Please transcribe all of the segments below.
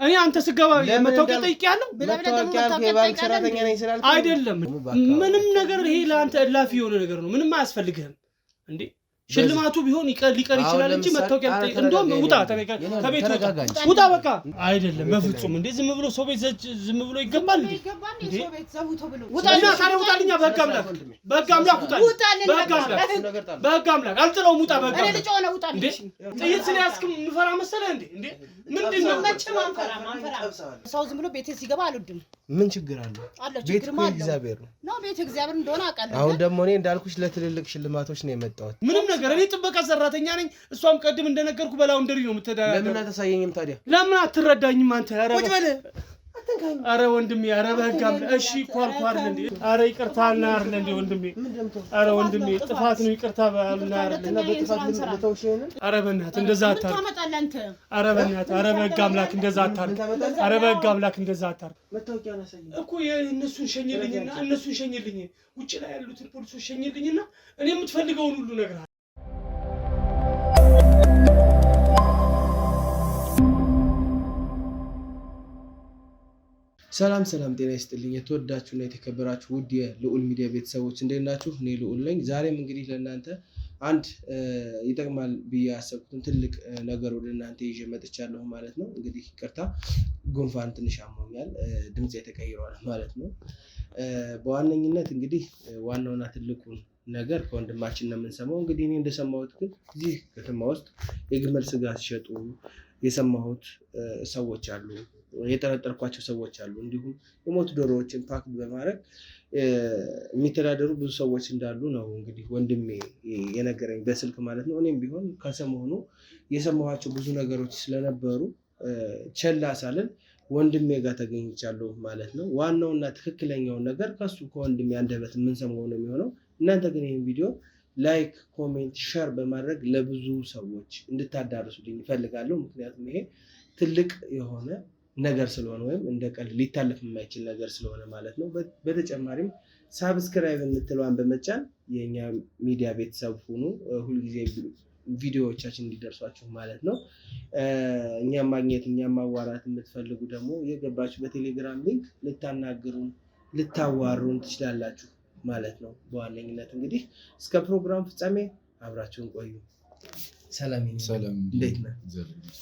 እኔ አንተ ስገባ መታወቂያ ጠይቄያለሁ የባንክ ሰራተኛ ነኝ ስላልኩ አይደለም ምንም ነገር ይሄ ለአንተ እላፊ የሆነ ነገር ነው ምንም አያስፈልግህም እንዴ ሽልማቱ ቢሆን ሊቀር ይችላል እንጂ መታወቂያ ጠይቅ እንደውም ውጣ ከቤት ውጣ በቃ አይደለም በፍጹም እንዴ ዝም ብሎ ሰው ቤት ዝም ብሎ ይገባል እንዴ ሰው ቤት ዘውቶ ብሎ ውጣና ታዲያ ውጣልኛ በቃ አምላክ አልጥለውም ውጣ በቃ እኔ ልጅ ሆነ ውጣ እንዴ ጥይት ስለያዝክ ምፈራ መሰለህ እንዴ ምንድነው ማንፈራ ሰው ዝም ብሎ ቤት ሲገባ አልወድም ምን ችግር አለው ቤት እግዚአብሔር ነው ቤት እግዚአብሔር እንደሆነ አውቃለሁ አሁን ደግሞ እኔ እንዳልኩሽ ለትልልቅ ሽልማቶች ነው የመጣሁት ምንም ነገር እኔ ጥበቃ ሰራተኛ ነኝ እሷም ቀድም እንደነገርኩ በላውንደሪ ነው የምትተዳደረው ለምን አታሳየኝም ታዲያ ለምን አትረዳኝም አንተ ቁጭ በል አረ ወንድሜ አረ በህጋም እሺ ኳልኳል እንዴ አረ ይቅርታና አይደል እንዴ ወንድሜ አረ ወንድሜ ጥፋት ነው ይቅርታ ባልና አይደል በጥፋት ለተውሽኝ አረ በእናትህ እንደዛ አታር አረ በእናትህ አረ በህግ አምላክ እንደዛ አታር አረ በህግ አምላክ እንደዛ አታር መታወቂያ አሳየኝ እኮ የእነሱን ሸኝልኝ ውጭ ላይ ያሉትን ፖሊሶች ሸኝልኝና እኔ የምትፈልገውን ሁሉ ነገር ሰላም ጤና ይስጥልኝ የተወዳችሁና የተከበራችሁ ውድ የልዑል ሚዲያ ቤተሰቦች እንዴት ናችሁ? እኔ ልዑል ነኝ። ዛሬም እንግዲህ ለእናንተ አንድ ይጠቅማል ብዬ ያሰብኩትን ትልቅ ነገር ወደ እናንተ ይዤ መጥቻለሁ ማለት ነው። እንግዲህ ይቅርታ ጉንፋን ትንሽ አሞኛል፣ ድምጼ ተቀይሯል ማለት ነው። በዋነኝነት እንግዲህ ዋናውና ትልቁን ነገር ከወንድማችን ነው የምንሰማው። እንግዲህ እኔ እንደሰማሁት ግን እዚህ ከተማ ውስጥ የግመል ስጋ ሲሸጡ የሰማሁት ሰዎች አሉ፣ የጠረጠርኳቸው ሰዎች አሉ። እንዲሁም የሞቱ ዶሮዎችን ፓክ በማድረግ የሚተዳደሩ ብዙ ሰዎች እንዳሉ ነው እንግዲህ ወንድሜ የነገረኝ በስልክ ማለት ነው። እኔም ቢሆን ከሰሞኑ የሰማኋቸው ብዙ ነገሮች ስለነበሩ ቸላ ሳልን ወንድሜ ጋር ተገኝቻለሁ ማለት ነው። ዋናውና ትክክለኛውን ነገር ከሱ ከወንድሜ አንደበት የምንሰማው ነው የሚሆነው። እናንተ ግን ይህን ቪዲዮ ላይክ፣ ኮሜንት፣ ሸር በማድረግ ለብዙ ሰዎች እንድታዳርሱልኝ ይፈልጋለሁ። ምክንያቱም ይሄ ትልቅ የሆነ ነገር ስለሆነ ወይም እንደ ቀልድ ሊታለፍ የማይችል ነገር ስለሆነ ማለት ነው። በተጨማሪም ሳብስክራይብ የምትለዋን በመጫን የኛ ሚዲያ ቤተሰብ ሁኑ። ሁልጊዜ ቪዲዮዎቻችን እንዲደርሷችሁ ማለት ነው። እኛም ማግኘት እኛም ማዋራት የምትፈልጉ ደግሞ የገባችሁ በቴሌግራም ሊንክ ልታናግሩን ልታዋሩን ትችላላችሁ ማለት ነው። በዋነኝነት እንግዲህ እስከ ፕሮግራም ፍጻሜ አብራችሁን ቆዩ። ሰላም እንዴት ነህ?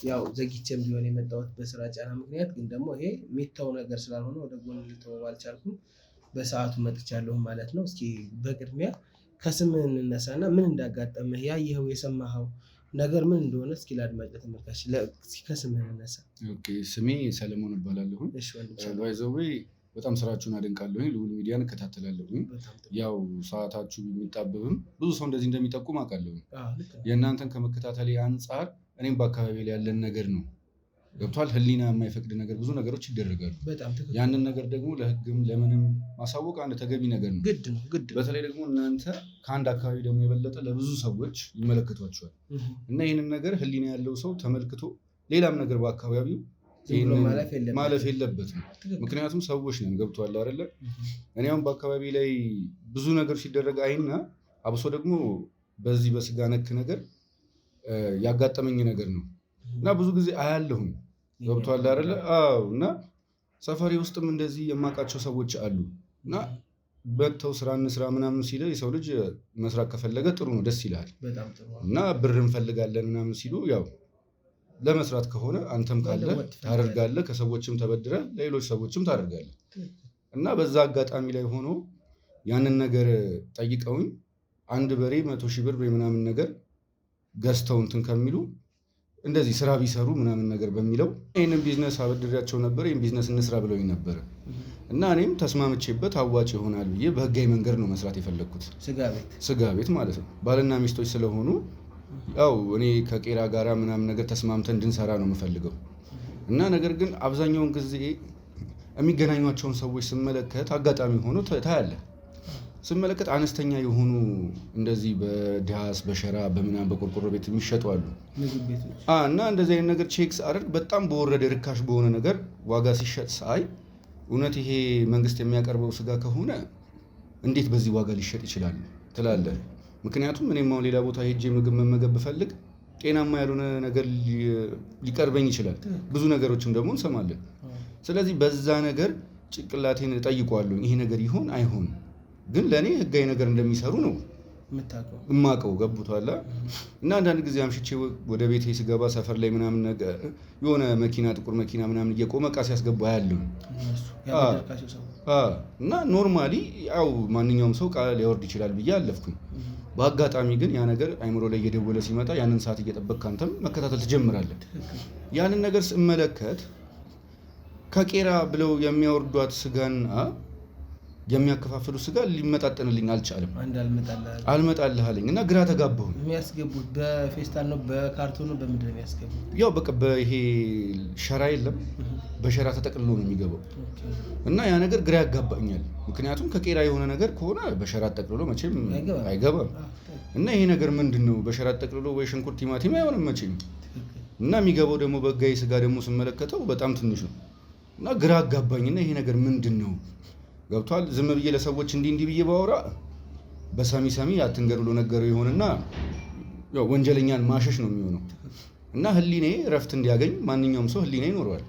ያው ዘግይቼም ቢሆን የመጣሁት በስራ ጫና ምክንያት፣ ግን ደግሞ ይሄ የሚተው ነገር ስላልሆነ ወደ ጎን ልተወው አልቻልኩም። በሰዓቱ መጥቻለሁ ማለት ነው። እስኪ በቅድሚያ ከስምህ እንነሳና ምን እንዳጋጠመህ ያየኸው የሰማኸው ነገር ምን እንደሆነ እስኪ ለአድማጭ ተመልካች ከስምህ እንነሳ። ኦኬ፣ ስሜ ሰለሞን እባላለሁ። እሺ ወንድም በጣም ስራችሁን አደንቃለሁ። ልዑል ሚዲያን እከታተላለሁ። ያው ሰዓታችሁ የሚጣበብም ብዙ ሰው እንደዚህ እንደሚጠቁም አውቃለሁ። የእናንተን ከመከታተል አንጻር እኔም በአካባቢ ላይ ያለን ነገር ነው ገብቷል። ህሊና የማይፈቅድ ነገር ብዙ ነገሮች ይደረጋሉ። ያንን ነገር ደግሞ ለህግም ለምንም ማሳወቅ አንድ ተገቢ ነገር ነው፣ ግድ ነው። በተለይ ደግሞ እናንተ ከአንድ አካባቢ ደግሞ የበለጠ ለብዙ ሰዎች ይመለከቷቸዋል እና ይህንን ነገር ህሊና ያለው ሰው ተመልክቶ ሌላም ነገር በአካባቢው ማለፍ የለበትም። ምክንያቱም ሰዎች ነን። ገብቷል አይደለ? እኔ አሁን በአካባቢ ላይ ብዙ ነገር ሲደረግ አይና አብሶ ደግሞ በዚህ በስጋ ነክ ነገር ያጋጠመኝ ነገር ነው እና ብዙ ጊዜ አያለሁም። ገብቷል አይደለ? አዎ። እና ሰፈሬ ውስጥም እንደዚህ የማውቃቸው ሰዎች አሉ እና በተው ስራ እንስራ ምናምን ሲል የሰው ልጅ መስራት ከፈለገ ጥሩ ነው፣ ደስ ይላል እና ብር እንፈልጋለን ምናምን ሲሉ ያው ለመስራት ከሆነ አንተም ካለ ታደርጋለህ፣ ከሰዎችም ተበድረ ለሌሎች ሰዎችም ታደርጋለህ እና በዛ አጋጣሚ ላይ ሆኖ ያንን ነገር ጠይቀውኝ አንድ በሬ 100,000 ብር ምናምን ነገር ገዝተው እንትን ከሚሉ እንደዚህ ስራ ቢሰሩ ምናምን ነገር በሚለው ይህንን ቢዝነስ አበድሬያቸው ነበር። ይህን ቢዝነስ እንስራ ብለውኝ ነበረ እና እኔም ተስማምቼበት አዋጭ ይሆናል ብዬ በህጋዊ መንገድ ነው መስራት የፈለግኩት። ስጋ ቤት ማለት ነው። ባልና ሚስቶች ስለሆኑ ያው እኔ ከቄራ ጋራ ምናምን ነገር ተስማምተን እንድንሰራ ነው የምፈልገው እና ነገር ግን አብዛኛውን ጊዜ የሚገናኟቸውን ሰዎች ስመለከት አጋጣሚ ሆኖ ታያለህ። ስመለከት አነስተኛ የሆኑ እንደዚህ በዳስ በሸራ በምናምን በቆርቆሮ ቤት የሚሸጡ አሉ እና እንደዚህ አይነት ነገር ቼክስ አድርግ በጣም በወረደ ርካሽ በሆነ ነገር ዋጋ ሲሸጥ ሳይ እውነት ይሄ መንግስት የሚያቀርበው ስጋ ከሆነ እንዴት በዚህ ዋጋ ሊሸጥ ይችላል ትላለህ። ምክንያቱም እኔም አሁን ሌላ ቦታ ሄጄ ምግብ መመገብ ብፈልግ ጤናማ ያልሆነ ነገር ሊቀርበኝ ይችላል። ብዙ ነገሮችም ደግሞ እንሰማለን። ስለዚህ በዛ ነገር ጭቅላቴን እጠይቀዋለሁ፣ ይሄ ነገር ይሆን አይሆን። ግን ለእኔ ህጋዊ ነገር እንደሚሰሩ ነው እማቀው። ገብቷል። እና አንዳንድ ጊዜ አምሽቼ ወደ ቤቴ ስገባ ሰፈር ላይ ምናምን ነገር የሆነ መኪና ጥቁር መኪና ምናምን እየቆመ ዕቃ ሲያስገባ ያለው እና ኖርማሊ ያው ማንኛውም ሰው ዕቃ ሊያወርድ ይችላል ብዬ አለፍኩኝ። በአጋጣሚ ግን ያ ነገር አይምሮ ላይ እየደወለ ሲመጣ ያንን ሰዓት እየጠበቅክ አንተም መከታተል ትጀምራለህ። ያንን ነገር ስመለከት ከቄራ ብለው የሚያወርዷት ስጋና የሚያከፋፍሉ ስጋ ሊመጣጠንልኝ አልቻለም። አልመጣልህ አለኝ እና ግራ ተጋባሁ። የሚያስገቡት በፌስታል ነው በካርቶን ነው በምንድን ነው የሚያስገቡት? ያው በቃ በይሄ ሸራ የለም በሸራ ተጠቅልሎ ነው የሚገባው እና ያ ነገር ግራ ያጋባኛል። ምክንያቱም ከቄራ የሆነ ነገር ከሆነ በሸራ ተጠቅልሎ መቼም አይገባም እና ይሄ ነገር ምንድን ነው በሸራ ተጠቅልሎ ወይ ሽንኩርት ቲማቲም አይሆንም መቼም እና የሚገባው ደግሞ በጋይ ስጋ ደግሞ ስመለከተው በጣም ትንሽ ነው እና ግራ አጋባኝና ይሄ ነገር ምንድን ነው ገብቷል። ዝም ብዬ ለሰዎች እንዲህ ብዬ ባወራ በሰሚ አትንገር ብሎ ነገረው ይሆንና ያው ወንጀለኛን ማሸሽ ነው የሚሆነው እና ህሊናዬ እረፍት እንዲያገኝ ማንኛውም ሰው ህሊና ይኖረዋል።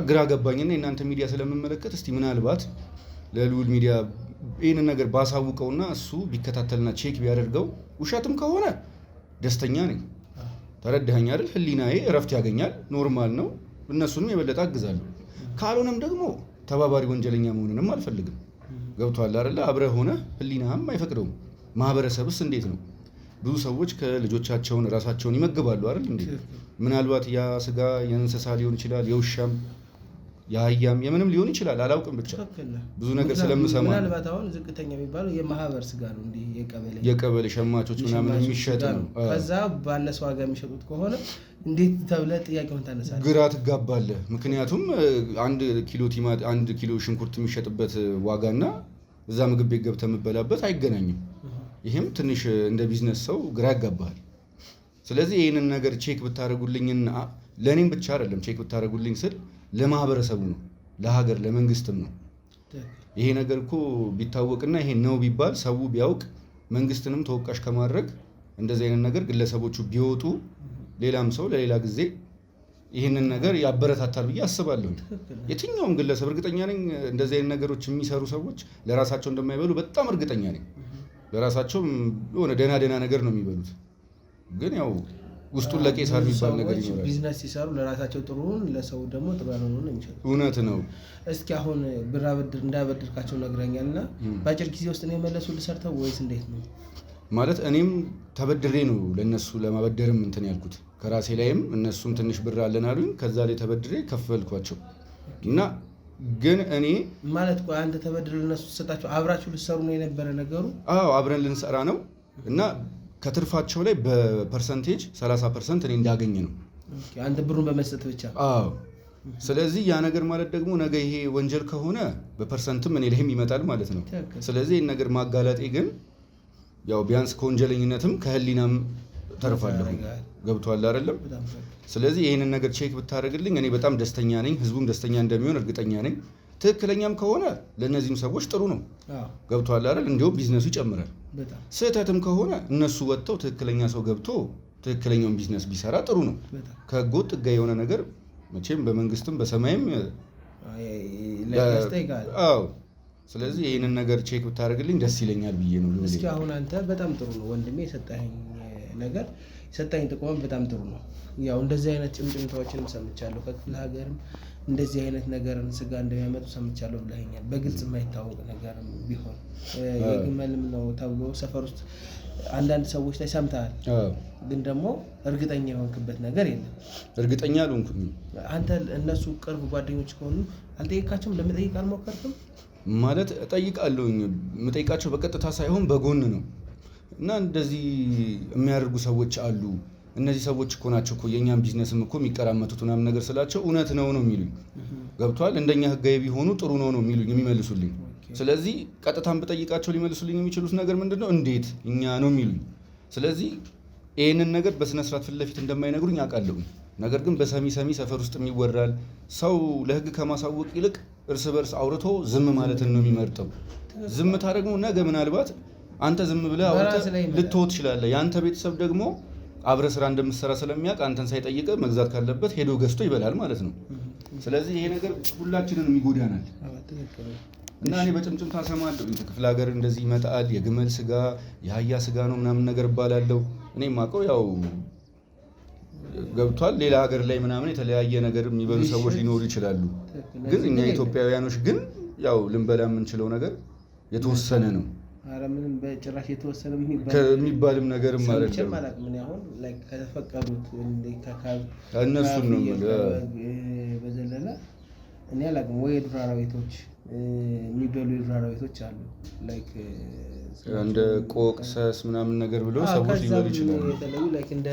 ግራ ገባኝና የእናንተ ሚዲያ ስለምመለከት እስቲ ምናልባት ለልዑል ሚዲያ ይህንን ነገር ባሳውቀውና እሱ ቢከታተልና ቼክ ቢያደርገው ውሸትም ከሆነ ደስተኛ ነኝ። ተረዳኸኝ አይደል? ህሊናዬ እረፍት ያገኛል። ኖርማል ነው። እነሱንም የበለጠ አግዛለሁ። ካልሆነም ደግሞ ተባባሪ ወንጀለኛ መሆንንም አልፈልግም። ገብቷል አይደል? አብረህ ሆነ ህሊናህም አይፈቅደውም። ማህበረሰብስ እንዴት ነው? ብዙ ሰዎች ከልጆቻቸውን ራሳቸውን ይመግባሉ አይደል እንዴ? ምናልባት ያ ስጋ የእንስሳ ሊሆን ይችላል፣ የውሻም የአህያም የምንም ሊሆን ይችላል። አላውቅም ብቻ ብዙ ነገር ስለምሰማ ምናልባት አሁን ዝቅተኛ የሚባለው የማህበር ስጋ ነው እንዴ? የቀበሌ ሸማቾች ምናምን የሚሸጥ ነው። ከዛ ባነሰ ዋጋ የሚሸጡት ከሆነ እንዴት ተብለ ጥያቄውን ታነሳለህ? ግራ ትጋባለህ። ምክንያቱም አንድ ኪሎ ሽንኩርት የሚሸጥበት ዋጋና እዛ ምግብ ቤት ገብተህ የምበላበት አይገናኝም። ይሄም ትንሽ እንደ ቢዝነስ ሰው ግራ ያጋባሃል። ስለዚህ ይህንን ነገር ቼክ ብታደርጉልኝና ለእኔም ብቻ አይደለም ቼክ ብታደርጉልኝ ስል ለማህበረሰቡ ነው፣ ለሀገር ለመንግስትም ነው። ይሄ ነገር እኮ ቢታወቅና ይሄ ነው ቢባል ሰው ቢያውቅ መንግስትንም ተወቃሽ ከማድረግ እንደዚህ አይነት ነገር ግለሰቦቹ ቢወጡ ሌላም ሰው ለሌላ ጊዜ ይህንን ነገር ያበረታታል ብዬ አስባለሁ። የትኛውም ግለሰብ እርግጠኛ ነኝ እንደዚህ አይነት ነገሮች የሚሰሩ ሰዎች ለራሳቸው እንደማይበሉ በጣም እርግጠኛ ነኝ። ለራሳቸው የሆነ ደህና ነገር ነው የሚበሉት፣ ግን ያው ውስጡን ለቄሳር የሚባል ነገር ይኖራል። ቢዝነስ ሲሰሩ ለራሳቸው ጥሩን ለሰው ደግሞ ጥሩ ያልሆነውን ነው የሚሰሩት። እውነት ነው። እስኪ አሁን ብር እንዳበድርካቸው ነግረኛልና በአጭር ጊዜ ውስጥ ነው የመለሱልህ ሰርተው ወይስ እንዴት ነው? ማለት እኔም ተበድሬ ነው ለነሱ ለማበደርም እንትን ያልኩት ከራሴ ላይም እነሱም ትንሽ ብር አለን አሉኝ። ከዛ ላይ ተበድሬ ከፈልኳቸው እና ግን እኔ ማለት ቆይ አንተ ተበድሬ ለነሱ ተሰጣቸው አብራችሁ ልትሰሩ ነው የነበረ ነገሩ? አዎ አብረን ልንሰራ ነው እና ከትርፋቸው ላይ በፐርሰንቴጅ 30% እኔ እንዳገኝ ነው። አንተ ብሩን በመስጠት ብቻ? አዎ። ስለዚህ ያ ነገር ማለት ደግሞ ነገ ይሄ ወንጀል ከሆነ በፐርሰንትም እኔ ላይም ይመጣል ማለት ነው። ስለዚህ ይህን ነገር ማጋለጤ ግን ያው ቢያንስ ከወንጀለኝነትም ከህሊናም ተርፋለሁ። ገብቷል አይደለም? ስለዚህ ይህንን ነገር ቼክ ብታደርግልኝ እኔ በጣም ደስተኛ ነኝ። ህዝቡም ደስተኛ እንደሚሆን እርግጠኛ ነኝ። ትክክለኛም ከሆነ ለእነዚህም ሰዎች ጥሩ ነው። ገብቷል አይደል? እንዲሁም ቢዝነሱ ይጨምራል። ስህተትም ከሆነ እነሱ ወጥተው ትክክለኛ ሰው ገብቶ ትክክለኛውን ቢዝነስ ቢሰራ ጥሩ ነው። ከህገወጥ ህጋዊ የሆነ ነገር መቼም በመንግስትም በሰማይም አዎ። ስለዚህ ይህንን ነገር ቼክ ብታደርግልኝ ደስ ይለኛል ብዬ ነው። እስኪ አሁን አንተ በጣም ጥሩ ነው ወንድሜ፣ የሰጠኝ ጥቆማ በጣም ጥሩ ነው። ያው እንደዚህ አይነት ጭምጭምታዎችንም ሰምቻለሁ። ከክፍለ ሀገርም እንደዚህ አይነት ነገርን ስጋ እንደሚያመጡ ሰምቻለሁ ብለኸኛል። በግልጽ የማይታወቅ ነገርም ቢሆን የግመልም ነው ተብሎ ሰፈር ውስጥ አንዳንድ ሰዎች ላይ ሰምተሃል፣ ግን ደግሞ እርግጠኛ የሆንክበት ነገር የለም። እርግጠኛ አልሆንኩም። አንተ እነሱ ቅርብ ጓደኞች ከሆኑ አልጠየቃቸውም? ለመጠየቅ አልሞከርክም? ማለት እጠይቃለሁኝ። የምጠይቃቸው በቀጥታ ሳይሆን በጎን ነው እና እንደዚህ የሚያደርጉ ሰዎች አሉ። እነዚህ ሰዎች እኮ ናቸው እኮ የእኛም ቢዝነስም እኮ የሚቀራመቱት ምናምን ነገር ስላቸው እውነት ነው የሚሉኝ። ገብቷል። እንደኛ ህጋዊ ቢሆኑ ጥሩ ነው የሚሉኝ የሚመልሱልኝ። ስለዚህ ቀጥታን ብጠይቃቸው ሊመልሱልኝ የሚችሉት ነገር ምንድነው? እንዴት እኛ ነው የሚሉኝ። ስለዚህ ይህንን ነገር በስነስርዓት ፊት ለፊት እንደማይነግሩኝ አውቃለሁ። ነገር ግን በሰሚ ሰፈር ውስጥ ይወራል። ሰው ለህግ ከማሳወቅ ይልቅ እርስ በርስ አውርቶ ዝም ማለትን ነው የሚመርጠው። ዝምታ ደግሞ ነገ ምናልባት አንተ ዝም ብለህ አውርተህ ልትወው ትችላለህ። የአንተ ቤተሰብ ደግሞ አብረህ ስራ እንደምትሰራ ስለሚያውቅ አንተን ሳይጠይቅ መግዛት ካለበት ሄዶ ገዝቶ ይበላል ማለት ነው። ስለዚህ ይሄ ነገር ሁላችንንም ይጎዳናል። እና እኔ በጭምጭምታ እሰማለሁ ክፍለ ሀገር እንደዚህ ይመጣል፣ የግመል ስጋ የአህያ ስጋ ነው ምናምን ነገር እባላለሁ። እኔ የማውቀው ያው ገብቷል ሌላ ሀገር ላይ ምናምን የተለያየ ነገር የሚበሉ ሰዎች ሊኖሩ ይችላሉ። ግን እኛ ኢትዮጵያውያኖች ግን ያው ልንበላ የምንችለው ነገር የተወሰነ ነው። ኧረ ምንም በጭራሽ የተወሰነ የሚባልም ነገርም ማለት ነው። ምን ያሁን ላይክ ከተፈቀዱት እነሱን ነው በዘለለ እኔ አላውቅም ወይ የዱር አራዊቶች የሚበሉ የዱር አራዊቶች አሉ ላይክ እንደ ቆቅ ሰስ ምናምን ነገር ብለው ሰዎች ሊበሉ ይችላሉ። የተለዩ ላይክ እንደ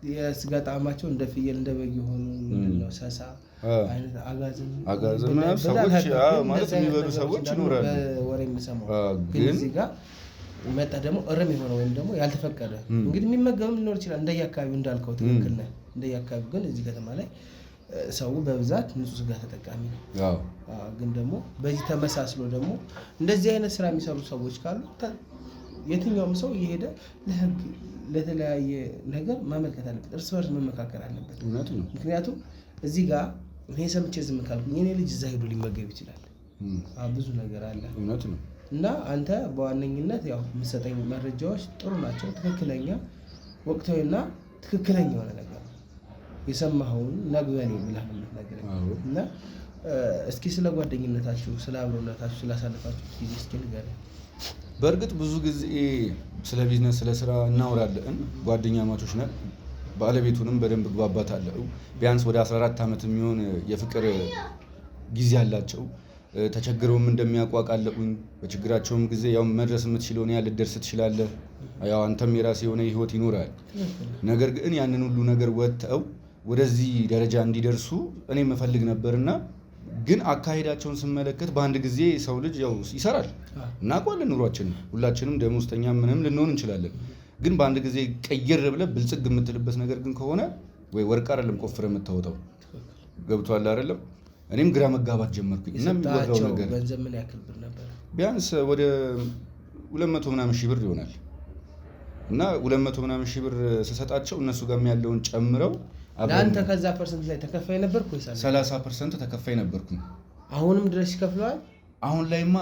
የስጋ ጣዕማቸው እንደ ፍየል እንደ በግ የሆኑ ምንድነው ሰሳ አይነት አጋዝን ምናምን ሰዎች ማለት የሚበሉ ሰዎች ይኖራሉ በወሬ የምሰማው። ግን እዚህ ጋር መጣ ደግሞ እርም የሆነ ወይም ደግሞ ያልተፈቀደ እንግዲህ የሚመገብም ሊኖር ይችላል እንደየአካባቢው እንዳልከው ትክክል ነህ። እንደየአካባቢው ግን እዚህ ከተማ ላይ ሰው በብዛት ንጹህ ስጋ ተጠቃሚ ነው። ግን ደግሞ በዚህ ተመሳስሎ ደግሞ እንደዚህ አይነት ስራ የሚሰሩ ሰዎች ካሉ የትኛውም ሰው እየሄደ ለህግ ለተለያየ ነገር ማመልከት አለበት፣ እርስ በርስ መመካከር አለበት። ምክንያቱም እዚህ ጋር እኔ ሰምቼ ዝም ካልኩኝ የኔ ልጅ እዛ ሄዶ ሊመገብ ይችላል። ብዙ ነገር አለ እና አንተ በዋነኝነት ያው የምትሰጠኝ መረጃዎች ጥሩ ናቸው፣ ትክክለኛ ወቅታዊና ትክክለኛ የሆነ ነገር የሰማኸውን ነግበኔ ብለህ የምትነግረኝ እና እስኪ ስለ ጓደኝነታችሁ፣ ስለ አብሮነታችሁ፣ ስላሳለፋችሁ ጊዜ እስኪ ንገረኝ። በእርግጥ ብዙ ጊዜ ስለ ቢዝነስ ስለ ስራ እናወራለን፣ ጓደኛ ማቾች ነን። ባለቤቱንም በደንብ ግባባታለሁ። ቢያንስ ወደ 14 ዓመት የሚሆን የፍቅር ጊዜ አላቸው። ተቸግረውም እንደሚያቋቃለቁኝ በችግራቸውም ጊዜ ያው መድረስ የምትችለውን ያህል ልደርስ ትችላለህ። ያው አንተም የራሴ የሆነ ህይወት ይኖራል። ነገር ግን ያንን ሁሉ ነገር ወጥተው ወደዚህ ደረጃ እንዲደርሱ እኔ መፈልግ ነበርና ግን አካሄዳቸውን ስመለከት በአንድ ጊዜ ሰው ልጅ ያው ይሰራል እናውቀዋለን። ኑሯችንን ሁላችንም ደሞዝተኛ ምንም ልንሆን እንችላለን። ግን በአንድ ጊዜ ቀይር ብለህ ብልጽግ የምትልበት ነገር ግን ከሆነ ወይ ወርቅ አይደለም ቆፍረህ የምታወጣው። ገብቶሃል አይደለም? እኔም ግራ መጋባት ጀመርኩኝ እና የሚወራው ነገር ገንዘብ ምን ያክል ብር ነበር? ቢያንስ ወደ 200 ምናምን ሺህ ብር ይሆናል። እና 200 ምናምን ሺህ ብር ስሰጣቸው እነሱ ጋር ያለውን ጨምረው አንተ ከዛ ፐርሰንት ላይ ተከፋይ ነበርኩ ወይ? 30% ተከፋይ ነበርኩኝ። አሁንም ድረስ ይከፍለዋል? አሁን ላይማ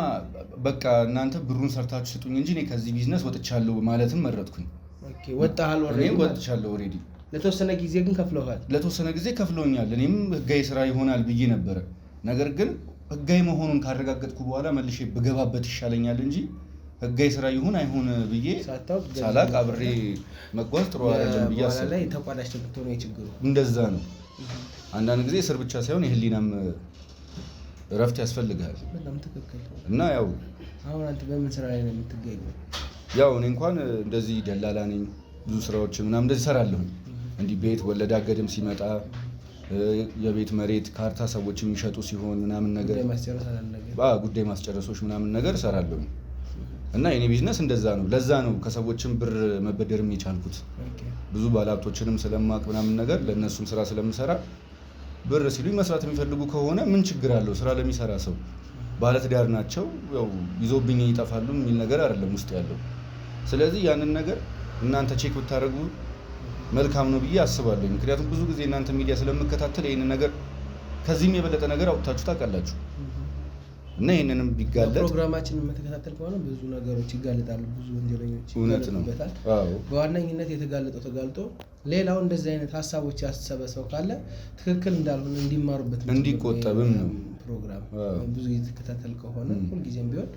በቃ እናንተ ብሩን ሰርታችሁ ስጡኝ እንጂ እኔ ከዚህ ቢዝነስ ወጥቻለሁ ማለትም መረጥኩኝ። ኦኬ ወጣሃል? እኔም ወጥቻለሁ ኦልሬዲ። ለተወሰነ ጊዜ ግን ከፍለዋል? ለተወሰነ ጊዜ ከፍለውኛል። እኔም ህጋዊ ስራ ይሆናል ብዬ ነበረ። ነገር ግን ህጋዊ መሆኑን ካረጋገጥኩ በኋላ መልሼ ብገባበት ይሻለኛል እንጂ ህጋዊ ስራ ይሁን አይሁን ብዬ ሳላቅ አብሬ መጓዝ ጥሩ አይደለም ብዬ አሰብኩ። ላይ ተቋዳሽ ተብቶኝ ችግሩ እንደዛ ነው። አንዳንድ ጊዜ እስር ብቻ ሳይሆን የህሊናም እረፍት ያስፈልጋል። በጣም ትክክል። እና ያው አሁን አንተ በምን ስራ ላይ ነው የምትገኘው? ያው እኔ እንኳን እንደዚህ ደላላ ነኝ። ብዙ ስራዎችን ምናምን እንደዚህ እሰራለሁ። እንዲህ ቤት ወለድ አገድም ሲመጣ የቤት መሬት ካርታ ሰዎች የሚሸጡ ሲሆን ምናምን ነገር ጉዳይ ማስጨረሶች ምናምን ነገር እሰራለሁ። እና የኔ ቢዝነስ እንደዛ ነው። ለዛ ነው ከሰዎችም ብር መበደርም የቻልኩት። ብዙ ባለሀብቶችንም ስለማቅ ምናምን ነገር ለእነሱም ስራ ስለምሰራ ብር ሲሉኝ መስራት የሚፈልጉ ከሆነ ምን ችግር አለው? ስራ ለሚሰራ ሰው ባለትዳር ናቸው፣ ያው ይዞብኝ ይጠፋሉ የሚል ነገር አይደለም ውስጥ ያለው። ስለዚህ ያንን ነገር እናንተ ቼክ ብታደርጉ መልካም ነው ብዬ አስባለሁ። ምክንያቱም ብዙ ጊዜ እናንተ ሚዲያ ስለምከታተል ይህንን ነገር ከዚህም የበለጠ ነገር አውጥታችሁ ታውቃላችሁ። እና ይህንንም ቢጋለጥ ፕሮግራማችንን የምትከታተል ከሆነ ብዙ ነገሮች ይጋለጣሉ፣ ብዙ ወንጀለኞች ይጋለጡበታል። በዋነኝነት የተጋለጠው ተጋልጦ ሌላው እንደዚህ አይነት ሀሳቦች ያሰበ ሰው ካለ ትክክል እንዳልሆነ እንዲማሩበት እንዲቆጠብም ነው ፕሮግራም። ብዙ የተከታተል ከሆነ ሁልጊዜም ቢሆን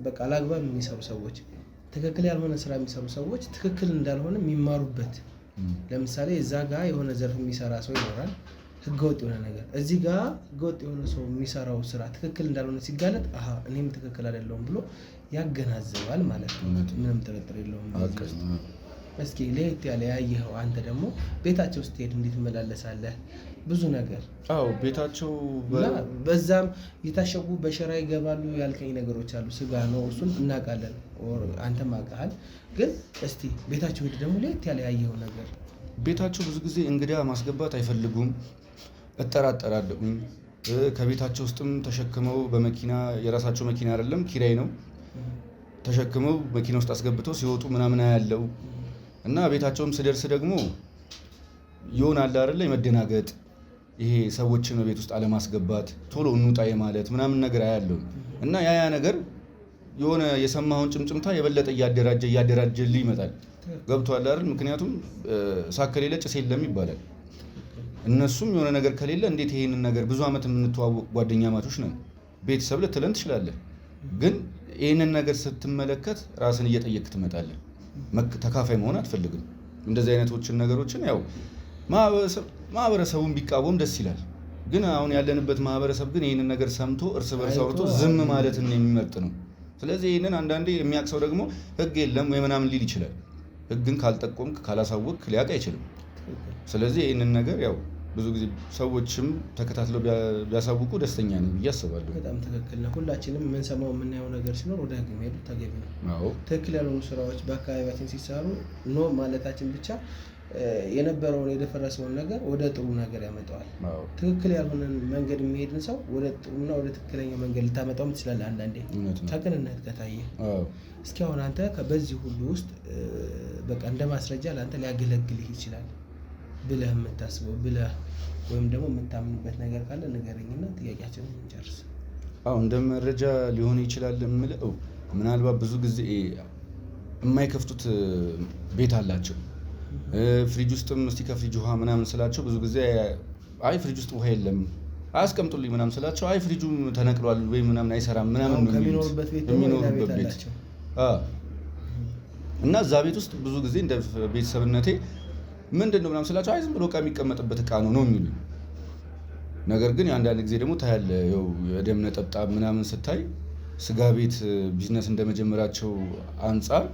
በቃ አላግባብ የሚሰሩ ሰዎች፣ ትክክል ያልሆነ ስራ የሚሰሩ ሰዎች ትክክል እንዳልሆነ የሚማሩበት። ለምሳሌ እዛ ጋር የሆነ ዘርፍ የሚሰራ ሰው ይኖራል፣ ህገወጥ የሆነ ነገር። እዚህ ጋር ህገወጥ የሆነ ሰው የሚሰራው ስራ ትክክል እንዳልሆነ ሲጋለጥ እኔም ትክክል አይደለሁም ብሎ ያገናዝባል ማለት ነው። ምንም ጥርጥር የለውም። እስኪ ለየት ያለ ያየኸው አንተ ደግሞ ቤታቸው ስትሄድ እንዴት ትመላለሳለህ? ብዙ ነገር ቤታቸው በዛም የታሸጉ በሸራ ይገባሉ ያልከኝ ነገሮች አሉ። ስጋ ነው እሱን እናውቃለን፣ አንተም አውቀሃል። ግን እስቲ ቤታቸው ሄድ ደግሞ ለየት ያለ ያየኸው ነገር። ቤታቸው ብዙ ጊዜ እንግዳ ማስገባት አይፈልጉም፣ እጠራጠራለሁኝ። ከቤታቸው ውስጥም ተሸክመው በመኪና የራሳቸው መኪና አይደለም ኪራይ ነው፣ ተሸክመው መኪና ውስጥ አስገብተው ሲወጡ ምናምን ያለው እና ቤታቸውም ስደርስ ደግሞ ይሆናል አይደለ የመደናገጥ ይሄ ሰዎችን ቤት ውስጥ አለማስገባት ቶሎ እንውጣ ማለት ምናምን ነገር አያለው እና ያ ነገር የሆነ የሰማውን ጭምጭምታ የበለጠ እያደራጀልኝ ይመጣል። ገብቷል አይደል? ምክንያቱም ሳከሌለ ጭስ የለም ይባላል። እነሱም የሆነ ነገር ከሌለ እንዴት ይሄንን ነገር ብዙ ዓመት የምንተዋወቅ ጓደኛ ማቾች ነን ቤተሰብ ልትለን ትችላለህ። ግን ይህንን ነገር ስትመለከት ራስን እየጠየቅ ትመጣለህ። ተካፋይ መሆን አትፈልግም። እንደዚህ አይነቶችን ነገሮችን ያው ማህበረሰቡን ቢቃወም ደስ ይላል። ግን አሁን ያለንበት ማህበረሰብ ግን ይህንን ነገር ሰምቶ እርስ በርስ አውርቶ ዝም ማለትን የሚመርጥ ነው። ስለዚህ ይህንን አንዳንዴ የሚያቅሰው ደግሞ ህግ የለም ወይ ምናምን ሊል ይችላል። ህግን ካልጠቆምክ ካላሳወቅ ሊያውቅ አይችልም። ስለዚህ ይህንን ነገር ያው ብዙ ጊዜ ሰዎችም ተከታትለው ቢያሳውቁ ደስተኛ ነኝ ብዬ አስባለሁ። በጣም ትክክል ነው። ሁላችንም የምንሰማው የምናየው ነገር ሲኖር ወደ ህግ መሄዱ ተገቢ ነው። ትክክል ያልሆኑ ስራዎች በአካባቢያችን ሲሰሩ ኖ ማለታችን ብቻ የነበረውን የደፈረሰውን ነገር ወደ ጥሩ ነገር ያመጣዋል። ትክክል ያልሆነን መንገድ የሚሄድን ሰው ወደ ጥሩና ወደ ትክክለኛ መንገድ ልታመጣው ትችላለህ አንዳንዴ ከቅንነት ከታየ። እስኪ አሁን አንተ በዚህ ሁሉ ውስጥ በቃ እንደ ማስረጃ ለአንተ ሊያገለግልህ ይችላል ብለህ የምታስበው ብለህ ወይም ደግሞ የምታምንበት ነገር ካለ ንገረኝና ጥያቄያችንን እንጨርስ። እንደ መረጃ ሊሆን ይችላል የምለው ምናልባት ብዙ ጊዜ የማይከፍቱት ቤት አላቸው። ፍሪጅ ውስጥም እስቲ ከፍሪጅ ውሃ ምናምን ስላቸው ብዙ ጊዜ አይ ፍሪጅ ውስጥ ውሃ የለም አያስቀምጡልኝ ምናምን ስላቸው አይ ፍሪጁ ተነቅሏል ወይ ምናምን አይሰራም ምናምን ነው የሚኖርበት ቤት እና እዛ ቤት ውስጥ ብዙ ጊዜ እንደ ቤተሰብነቴ ምንድነው ምናምን ስላቸው አይ ዝም ብሎ ዕቃ የሚቀመጥበት ዕቃ ነው የሚሉኝ። ነገር ግን አንዳንድ ጊዜ ደግሞ ታያለህ የደም ነጠብጣብ ምናምን ስታይ ስጋ ቤት ቢዝነስ እንደመጀመራቸው አንጻር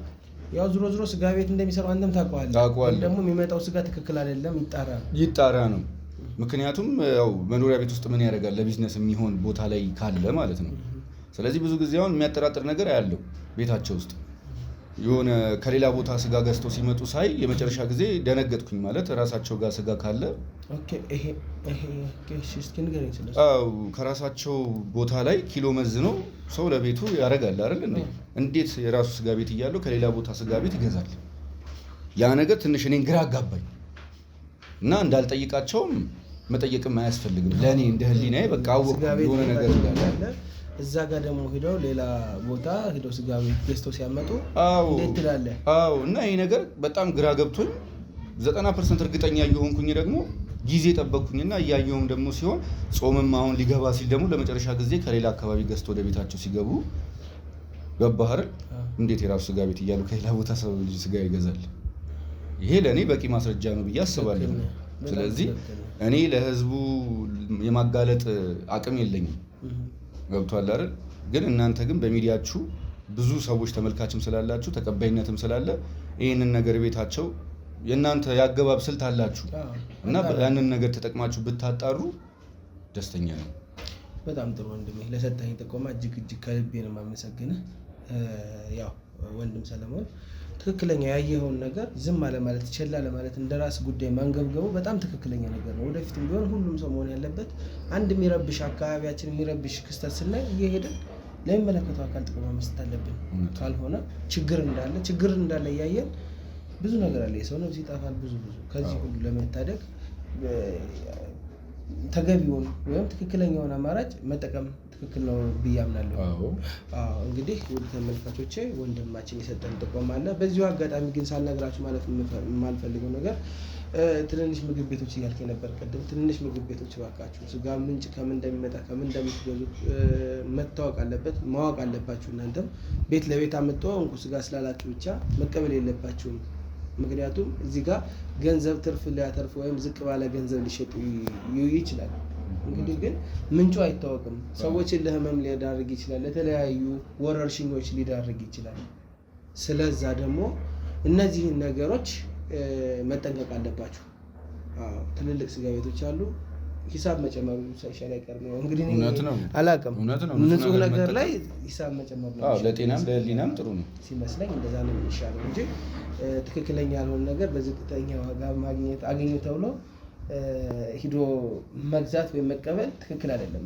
ያው ዙሮ ስጋ ቤት እንደሚሰሩ አንተም ታውቀዋለህ። ደግሞ የሚመጣው ስጋ ትክክል አይደለም ይጣራ ነው። ምክንያቱም ያው መኖሪያ ቤት ውስጥ ምን ያደርጋል ለቢዝነስ የሚሆን ቦታ ላይ ካለ ማለት ነው። ስለዚህ ብዙ ጊዜ አሁን የሚያጠራጥር ነገር ያለው ቤታቸው ውስጥ የሆነ ከሌላ ቦታ ስጋ ገዝተው ሲመጡ ሳይ የመጨረሻ ጊዜ ደነገጥኩኝ። ማለት ራሳቸው ጋር ስጋ ካለ ከራሳቸው ቦታ ላይ ኪሎ መዝነው ሰው ለቤቱ ያደርጋል አይደል እንዴ? እንዴት የራሱ ስጋ ቤት እያለው ከሌላ ቦታ ስጋ ቤት ይገዛል? ያ ነገር ትንሽ እኔን ግራ አጋባኝ እና እንዳልጠይቃቸውም መጠየቅም አያስፈልግም ለእኔ እንደ ህሊናዬ በቃ አወቅኩ የሆነ ነገር እንዳለ። እዛ ጋር ደግሞ ሄደው ሌላ ቦታ ሄደው ስጋ ቤት ገዝተው ሲያመጡ እንዴት ትላለህ? እና ይሄ ነገር በጣም ግራ ገብቶኝ 90% እርግጠኛ እየሆንኩኝ ደግሞ ጊዜ ጠበቅኩኝና እያየሁም ደግሞ ሲሆን ጾምም አሁን ሊገባ ሲል ደግሞ ለመጨረሻ ጊዜ ከሌላ አካባቢ ገዝተው ወደ ቤታቸው ሲገቡ ገባህ አይደል? እንዴት የራሱ ስጋ ቤት እያሉ ከሌላ ቦታ ሰው ልጅ ስጋ ይገዛል? ይሄ ለእኔ በቂ ማስረጃ ነው ብዬ አስባለሁ። ስለዚህ እኔ ለህዝቡ የማጋለጥ አቅም የለኝም። ገብቷል አይደል? ግን እናንተ ግን በሚዲያችሁ ብዙ ሰዎች ተመልካችም ስላላችሁ ተቀባይነትም ስላለ ይህንን ነገር ቤታቸው የእናንተ ያገባብ ስልት አላችሁ እና ያንን ነገር ተጠቅማችሁ ብታጣሩ ደስተኛ ነኝ። በጣም ጥሩ ወንድሜ፣ ለሰጠኝ ጥቆማ እጅግ ከልቤ ነው የማመሰግንህ። ያው ወንድም ሰለሞን ትክክለኛ ያየኸውን ነገር ዝም አለ ማለት ቸላ ለማለት እንደራስ ጉዳይ ማንገብገቡ በጣም ትክክለኛ ነገር ነው። ወደፊትም ቢሆን ሁሉም ሰው መሆን ያለበት አንድ የሚረብሽ አካባቢያችን የሚረብሽ ክስተት ስናይ እየሄድን ለሚመለከተው አካል ጥቆማ መስጠት አለብን። ካልሆነ ችግር እንዳለ እያየን ብዙ ነገር አለ፣ የሰው ነፍስ ይጠፋል። ብዙ ከዚህ ሁሉ ለመታደግ ተገቢውን ወይም ትክክለኛውን አማራጭ መጠቀም ትክክል ነው ብዬ አምናለሁ። እንግዲህ ውድ ተመልካቾቼ ወንድማችን የሰጠን ጥቆማ አለ። በዚሁ አጋጣሚ ግን ሳልነግራችሁ ማለት የማልፈልገው ነገር ትንንሽ ምግብ ቤቶች እያልክ ነበር ቅድም። ትንንሽ ምግብ ቤቶች እባካችሁ ስጋ ምንጭ ከምን እንደሚመጣ ከምን እንደምትገዙ መታወቅ አለበት፣ ማወቅ አለባችሁ። እናንተም ቤት ለቤት አመጣው እንኩ ስጋ ስላላችሁ ብቻ መቀበል የለባችሁም። ምክንያቱም እዚህ ጋር ገንዘብ ትርፍ ሊያተርፍ ወይም ዝቅ ባለ ገንዘብ ሊሸጡ ይችላል። እንግዲህ ግን ምንጩ አይታወቅም። ሰዎችን ለህመም ሊዳርግ ይችላል፣ ለተለያዩ ወረርሽኞች ሊዳርግ ይችላል። ስለዛ ደግሞ እነዚህን ነገሮች መጠንቀቅ አለባችሁ። ትልልቅ ስጋ ቤቶች አሉ፣ ሂሳብ መጨመሩ ሳይሻል አይቀርም ነው እንግዲህ አላውቅም። ንጹህ ነገር ላይ ሂሳብ መጨመር ነው ለጤናም ለህሊናም ጥሩ ነው ሲመስለኝ፣ እንደዛ ነው የሚሻለው እንጂ ትክክለኛ ያልሆነ ነገር በዝቅተኛ ዋጋ ማግኘት አገኘ ተብሎ ሂዶ መግዛት ወይ መቀበል ትክክል አይደለም።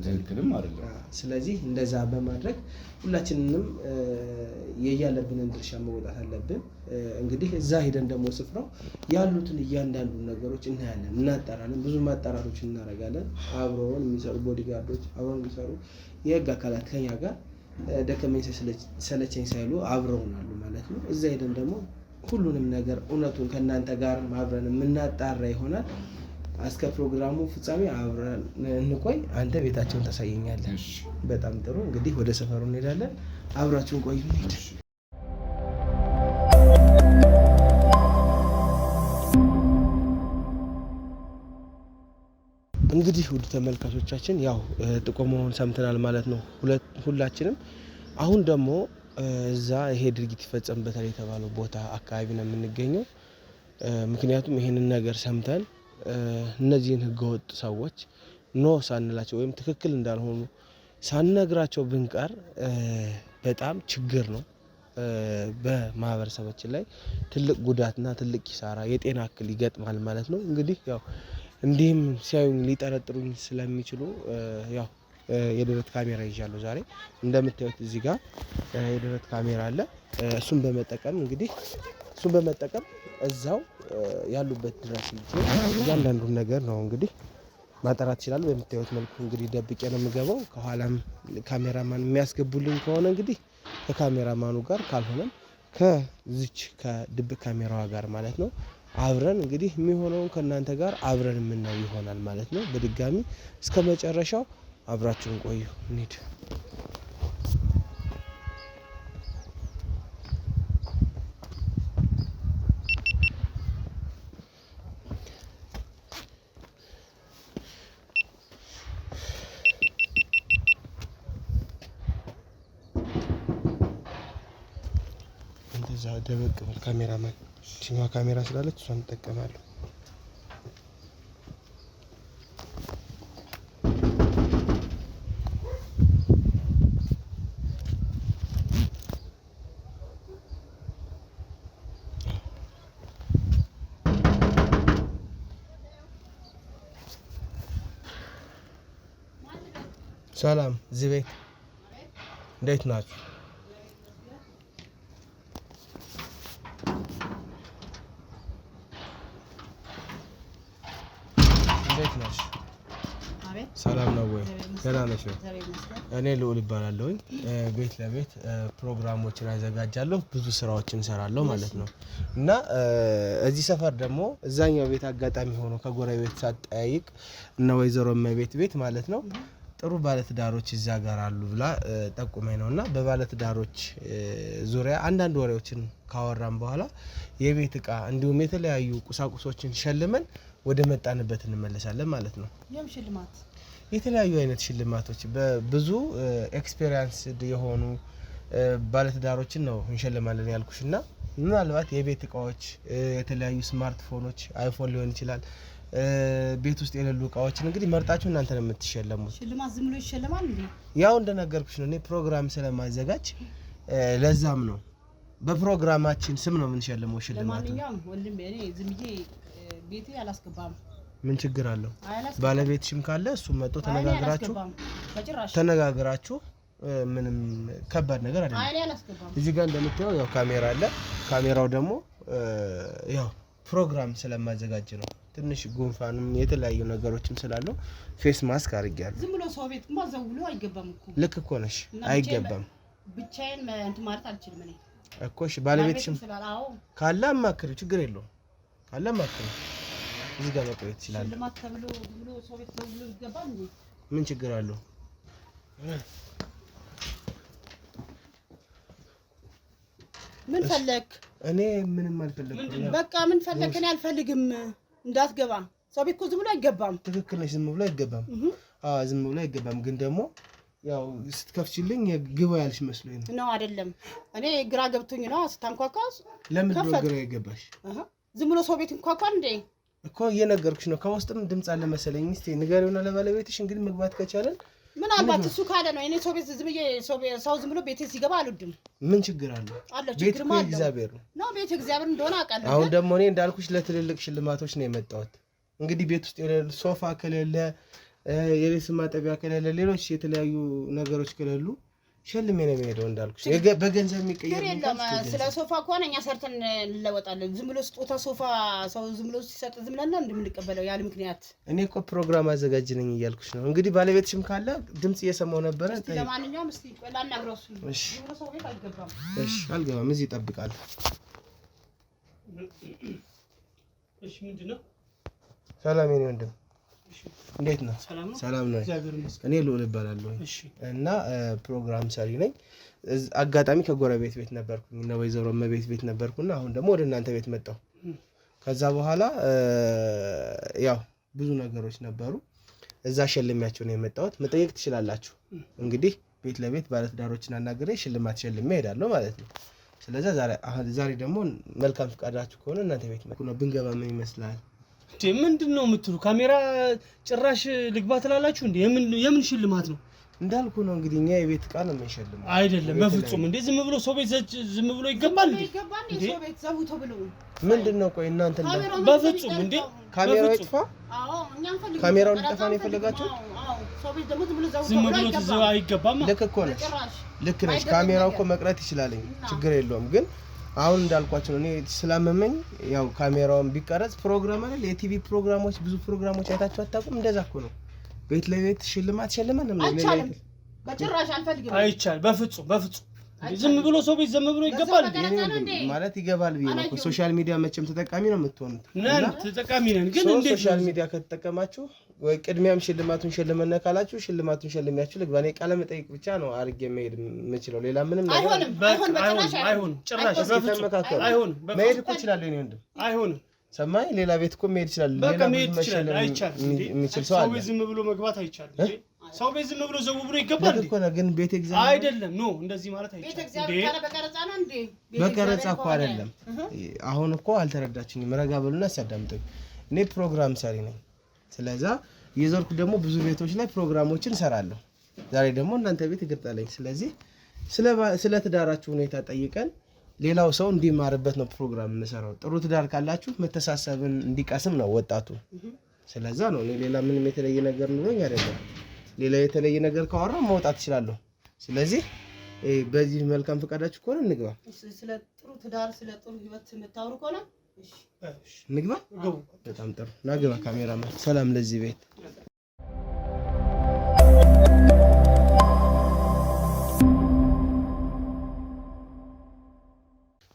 ስለዚህ እንደዛ በማድረግ ሁላችንንም የያለብንን ድርሻ መወጣት አለብን። እንግዲህ እዛ ሄደን ደግሞ ስፍራው ያሉትን እያንዳንዱ ነገሮች እናያለን፣ እናጣራለን፣ ብዙ ማጣራቶች እናደርጋለን። አብረውን የሚሰሩ ቦዲጋርዶች፣ አብረውን የሚሰሩ የህግ አካላት ከኛ ጋር ደከመኝ ሰለቸኝ ሳይሉ አብረውን አሉ ማለት ነው። እዛ ሄደን ደግሞ ሁሉንም ነገር እውነቱን ከእናንተ ጋር አብረን የምናጣራ ይሆናል። እስከ ፕሮግራሙ ፍጻሜ አብረን እንቆይ። አንተ ቤታቸውን ታሳየኛለህ። በጣም ጥሩ። እንግዲህ ወደ ሰፈሩ እንሄዳለን። አብራችሁን ቆዩ። እንግዲህ ውድ ተመልካቾቻችን ያው ጥቆማውን ሰምተናል ማለት ነው ሁላችንም። አሁን ደግሞ እዛ ይሄ ድርጊት ይፈጸምበታል የተባለው ቦታ አካባቢ ነው የምንገኘው። ምክንያቱም ይሄንን ነገር ሰምተን እነዚህን ህገወጥ ሰዎች ኖ ሳንላቸው ወይም ትክክል እንዳልሆኑ ሳንነግራቸው ብንቀር በጣም ችግር ነው። በማህበረሰባችን ላይ ትልቅ ጉዳትና ትልቅ ኪሳራ የጤና እክል ይገጥማል ማለት ነው። እንግዲህ ያው እንዲህም ሲያዩኝ ሊጠረጥሩኝ ስለሚችሉ ያው የደረት ካሜራ ይዣለሁ ዛሬ። እንደምታዩት እዚህ ጋር የደረት ካሜራ አለ። እሱን በመጠቀም እዛው ያሉበት ድረስ እያንዳንዱን ነገር ነው እንግዲህ ማጣራት ይችላል። በምታዩት መልኩ እንግዲህ ደብቄ ነው የምገባው። ከኋላም ካሜራማን የሚያስገቡልኝ ከሆነ እንግዲህ ከካሜራማኑ ጋር ካልሆነም ከዚች ከድብቅ ካሜራዋ ጋር ማለት ነው አብረን እንግዲህ የሚሆነውን ከእናንተ ጋር አብረን የምናይ ይሆናል ማለት ነው። በድጋሚ እስከ መጨረሻው አብራችሁን ቆዩ። እንሂድ። እንደዛ ደበቅ በል ካሜራማን። እቺኛዋ ካሜራ ስላለች እሷን እንጠቀማለሁ። ሰላም፣ እዚህ ቤት እንዴት ናችሁ? እንዴት ነሽ? ሰላም ነው ወይ? ደህና ነሽ? እኔ ልዑል እባላለሁኝ። ቤት ለቤት ፕሮግራሞችን አዘጋጃለሁ፣ ብዙ ስራዎችን እሰራለሁ ማለት ነው። እና እዚህ ሰፈር ደግሞ እዛኛው ቤት አጋጣሚ ሆኖ ከጎረቤት ሳጠያይቅ እና ወይዘሮ እመቤት ቤት ማለት ነው ጥሩ ባለትዳሮች እዛ ጋር አሉ ብላ ጠቁመኝ ነው። እና በባለትዳሮች ዙሪያ አንዳንድ ወሬዎችን ካወራን በኋላ የቤት እቃ እንዲሁም የተለያዩ ቁሳቁሶችን ሸልመን ወደ መጣንበት እንመለሳለን ማለት ነው። ሽልማት የተለያዩ አይነት ሽልማቶች በብዙ ኤክስፔሪየንስ የሆኑ ባለትዳሮችን ነው እንሸልማለን ያልኩሽ። እና ምናልባት የቤት እቃዎች የተለያዩ ስማርትፎኖች አይፎን ሊሆን ይችላል ቤት ውስጥ የሌሉ እቃዎችን እንግዲህ መርጣችሁ እናንተ ነው የምትሸለሙት። ሽልማት ዝም ብሎ ይሸለማል እንዴ? ያው እንደነገርኩሽ ነው እኔ ፕሮግራም ስለማዘጋጅ ለዛም ነው በፕሮግራማችን ስም ነው የምንሸልመው ሽልማት። ለማንኛውም ወንድም እኔ ዝም ብዬ ቤቴ አላስገባም። ምን ችግር አለው? ባለቤትሽም ካለ እሱ መጥቶ ተነጋግራችሁ ምንም ከባድ ነገር አይደለም። እዚህ ጋር እንደምታየው ያው ካሜራ አለ። ካሜራው ደግሞ ያው ፕሮግራም ስለማዘጋጅ ነው። ትንሽ ጉንፋንም የተለያዩ ነገሮችም ስላለው ፌስ ማስክ አድርጌያለሁ። ዝም ብሎ ሰው ቤት ማዘው ብሎ አይገባም እኮ። ልክ እኮ ነሽ፣ አይገባም። ብቻዬን እንትን ማለት አልችልም እኔ እኮ። እሺ ባለቤትሽም ካለ አማክሪው፣ ችግር የለውም። ካለ አማክሪው፣ እዚህ ጋር መቆየት ይችላል። ሽልማት ተብሎ ብሎ ሰው ቤት ብሎ ይገባል እንዴ? ምን ችግር አለው? ምን ፈለክ? እኔ ምንም አልፈለኩም። በቃ ምን ፈለክ? እኔ አልፈልግም። እንዳትገባ ሰው ቤት እኮ ዝም ብሎ አይገባም። ትክክል ነሽ፣ ዝም ብሎ አይገባም። ዝም ብሎ አይገባም። ግን ደግሞ ያው ስትከፍቺልኝ ግባ ያልሽ መስሎኝ ነው። አይደለም እኔ ግራ ገብቶኝ ነው ስታንኳኳ። ለምን ግራ ይገባሽ? ዝም ብሎ ሰው ቤት እንኳኳል እንዴ? እኮ እየነገርኩሽ ነው። ከውስጥም ድምጽ አለ መሰለኝ። እስቲ ንገሪውና ለባለቤትሽ እንግዲህ መግባት ከቻለን ምን አባት እሱ ካለ ነው። እኔ ሰው ቤት ዝም ብዬ ሰው ዝም ብሎ ቤቴ ሲገባ አልወድም። ምን ችግር አለው? ቤት እኮ እግዚአብሔር ነው። ቤት እግዚአብሔር እንደሆነ አውቃለሁ። አሁን ደግሞ እኔ እንዳልኩሽ ለትልልቅ ሽልማቶች ነው የመጣሁት። እንግዲህ ቤት ውስጥ የሌለ ሶፋ ከሌለ የልብስ ማጠቢያ ከሌለ ሌሎች የተለያዩ ነገሮች ከሌሉ ሸልሜ ነው የሚሄደው እንዳልኩሽ በገንዘብ የሚቀየር ነው። ስለ ሶፋ ከሆነ እኛ ሰርተን እንለወጣለን። ዝም ብሎ ስጦታ ሶፋ ሰው ዝም ብሎ ሲሰጥ ዝም ብለን እንደምንቀበለው ያለ ምክንያት እኔ እኮ ፕሮግራም አዘጋጅ ነኝ እያልኩሽ ነው። እንግዲህ ባለቤትሽም ካለ ድምጽ እየሰማው ነበረ። ለማንኛውም እስቲ ላናግረው እሱ ነው። ሰው ቤት አይገባም። እሺ አልገባም። እዚህ ይጠብቃል። እሺ ምንድነው? ሰላም የኔ ወንድም እንዴት ነው? ሰላም ነው። እኔ ልዑል እባላለሁ እና ፕሮግራም ሰሪ ነኝ። አጋጣሚ ከጎረቤት ቤት ነበርኩኝ እና ወይዘሮ መቤት ቤት ነበርኩና አሁን ደግሞ ወደ እናንተ ቤት መጣሁ። ከዛ በኋላ ያው ብዙ ነገሮች ነበሩ። እዛ ሸልሚያቸው ነው የመጣሁት። መጠየቅ ትችላላችሁ። እንግዲህ ቤት ለቤት ባለትዳሮችን አናግሬ ሽልማት ሸልሜ እሄዳለሁ ማለት ነው። ስለዚህ ዛሬ ደግሞ መልካም ፈቃዳችሁ ከሆነ እናንተ ቤት መጥቶ ነው ብንገባ ምን ይመስላል? ምንድነው የምትሉ? ካሜራ ጭራሽ ልግባ ትላላችሁ እንዴ? የምን ሽልማት ነው? እንዳልኩ ነው እንግዲህ እኛ የቤት ዕቃ ነው የምንሸልመው። አይደለም በፍጹም። እንዴ ዝም ብሎ ሰው ቤት ዝም ብሎ ይገባል እንዴ? ሰው ቤት ዘውቶ ብሎ ምንድነው? ቆይ እናንተ በፍጹም እንዴ ካሜራው ይጥፋ? አዎ እኛም ፈልገን ካሜራውን ይጥፋ ነው የፈለጋችሁ? አዎ ሰው ቤት ደግሞ ዝም ብሎ ተዘው አይገባም። ልክ እኮ ነሽ፣ ልክ ነሽ። ካሜራው እኮ መቅረት ይችላል፣ ችግር የለውም። ግን አሁን እንዳልኳችሁ እኔ ስላመመኝ ያው ካሜራውን ቢቀረጽ ፕሮግራም አይደል? የቲቪ ፕሮግራሞች ብዙ ፕሮግራሞች አይታችሁ አታውቁም? እንደዛ እኮ ነው። ቤት ለቤት ሽልማት ሸልመን ነው በጭራሽ አንፈልግም። አይቻል በፍጹም በፍጹም። ዝም ብሎ ሰው ቤት ዝም ብሎ ይገባል ማለት ይገባል ብዬ ነው። ሶሻል ሚዲያ መቼም ተጠቃሚ ነው የምትሆኑት። ነን ተጠቃሚ ነን። ግን እንዴት ሶሻል ሚዲያ ከተጠቀማችሁ ወይ ቅድሚያም ሽልማቱን ሸልመና ካላችሁ ሽልማቱን ሸልሚያችሁ ልግባ። እኔ ቃለ መጠይቅ ብቻ ነው አድርጌ መሄድ የምችለው ሌላ ምንም ነገር አይሆንም። ጭራሽ በፍጹም አይሆንም። መሄድ እኮ እችላለሁ እኔ ወንድም። አይሆንም። ሰማይ ሌላ ቤት እኮ መሄድ ይችላል። ሌላ ቤት መሸለም የሚችል ሰው አለ። ሰው ቤት ዝም ብሎ መግባት አይቻልም። ሰው ቤት ዝም ብሎ ዘው ብሎ ይገባል እኮ ነው። ግን ቤት ኤግዛም አይደለም። ኖ እንደዚህ ማለት አይቻልም። ቤት ኤግዛም በቀረጻ ነው እንዴ? በቀረጻ እኮ አይደለም። አሁን እኮ አልተረዳችኝም። ረጋ በሉና ሲያዳምጡኝ። እኔ ፕሮግራም ሰሪ ነኝ። ስለዚህ የዘርኩ ደግሞ ብዙ ቤቶች ላይ ፕሮግራሞችን ሰራለሁ። ዛሬ ደግሞ እናንተ ቤት ይገርጣለኝ። ስለዚህ ስለ ትዳራችሁ ሁኔታ ጠይቀን ሌላው ሰው እንዲማርበት ነው ፕሮግራም የምሰራው። ጥሩ ትዳር ካላችሁ መተሳሰብን እንዲቀስም ነው ወጣቱ። ስለዚህ ነው ሌላ ምንም የተለየ ነገር ኑሮኝ አይደለም። ሌላ የተለየ ነገር ካወራ መውጣት እችላለሁ። ስለዚህ በዚህ መልካም ፈቃዳችሁ ከሆነ እንግባ። ስለ ጥሩ ትዳር ስለ ጥሩ ህይወት የምታወሩ ከሆነ እሺ እንግባ። በጣም ጥሩ ናግባ። ካሜራማን ሰላም ለዚህ ቤት።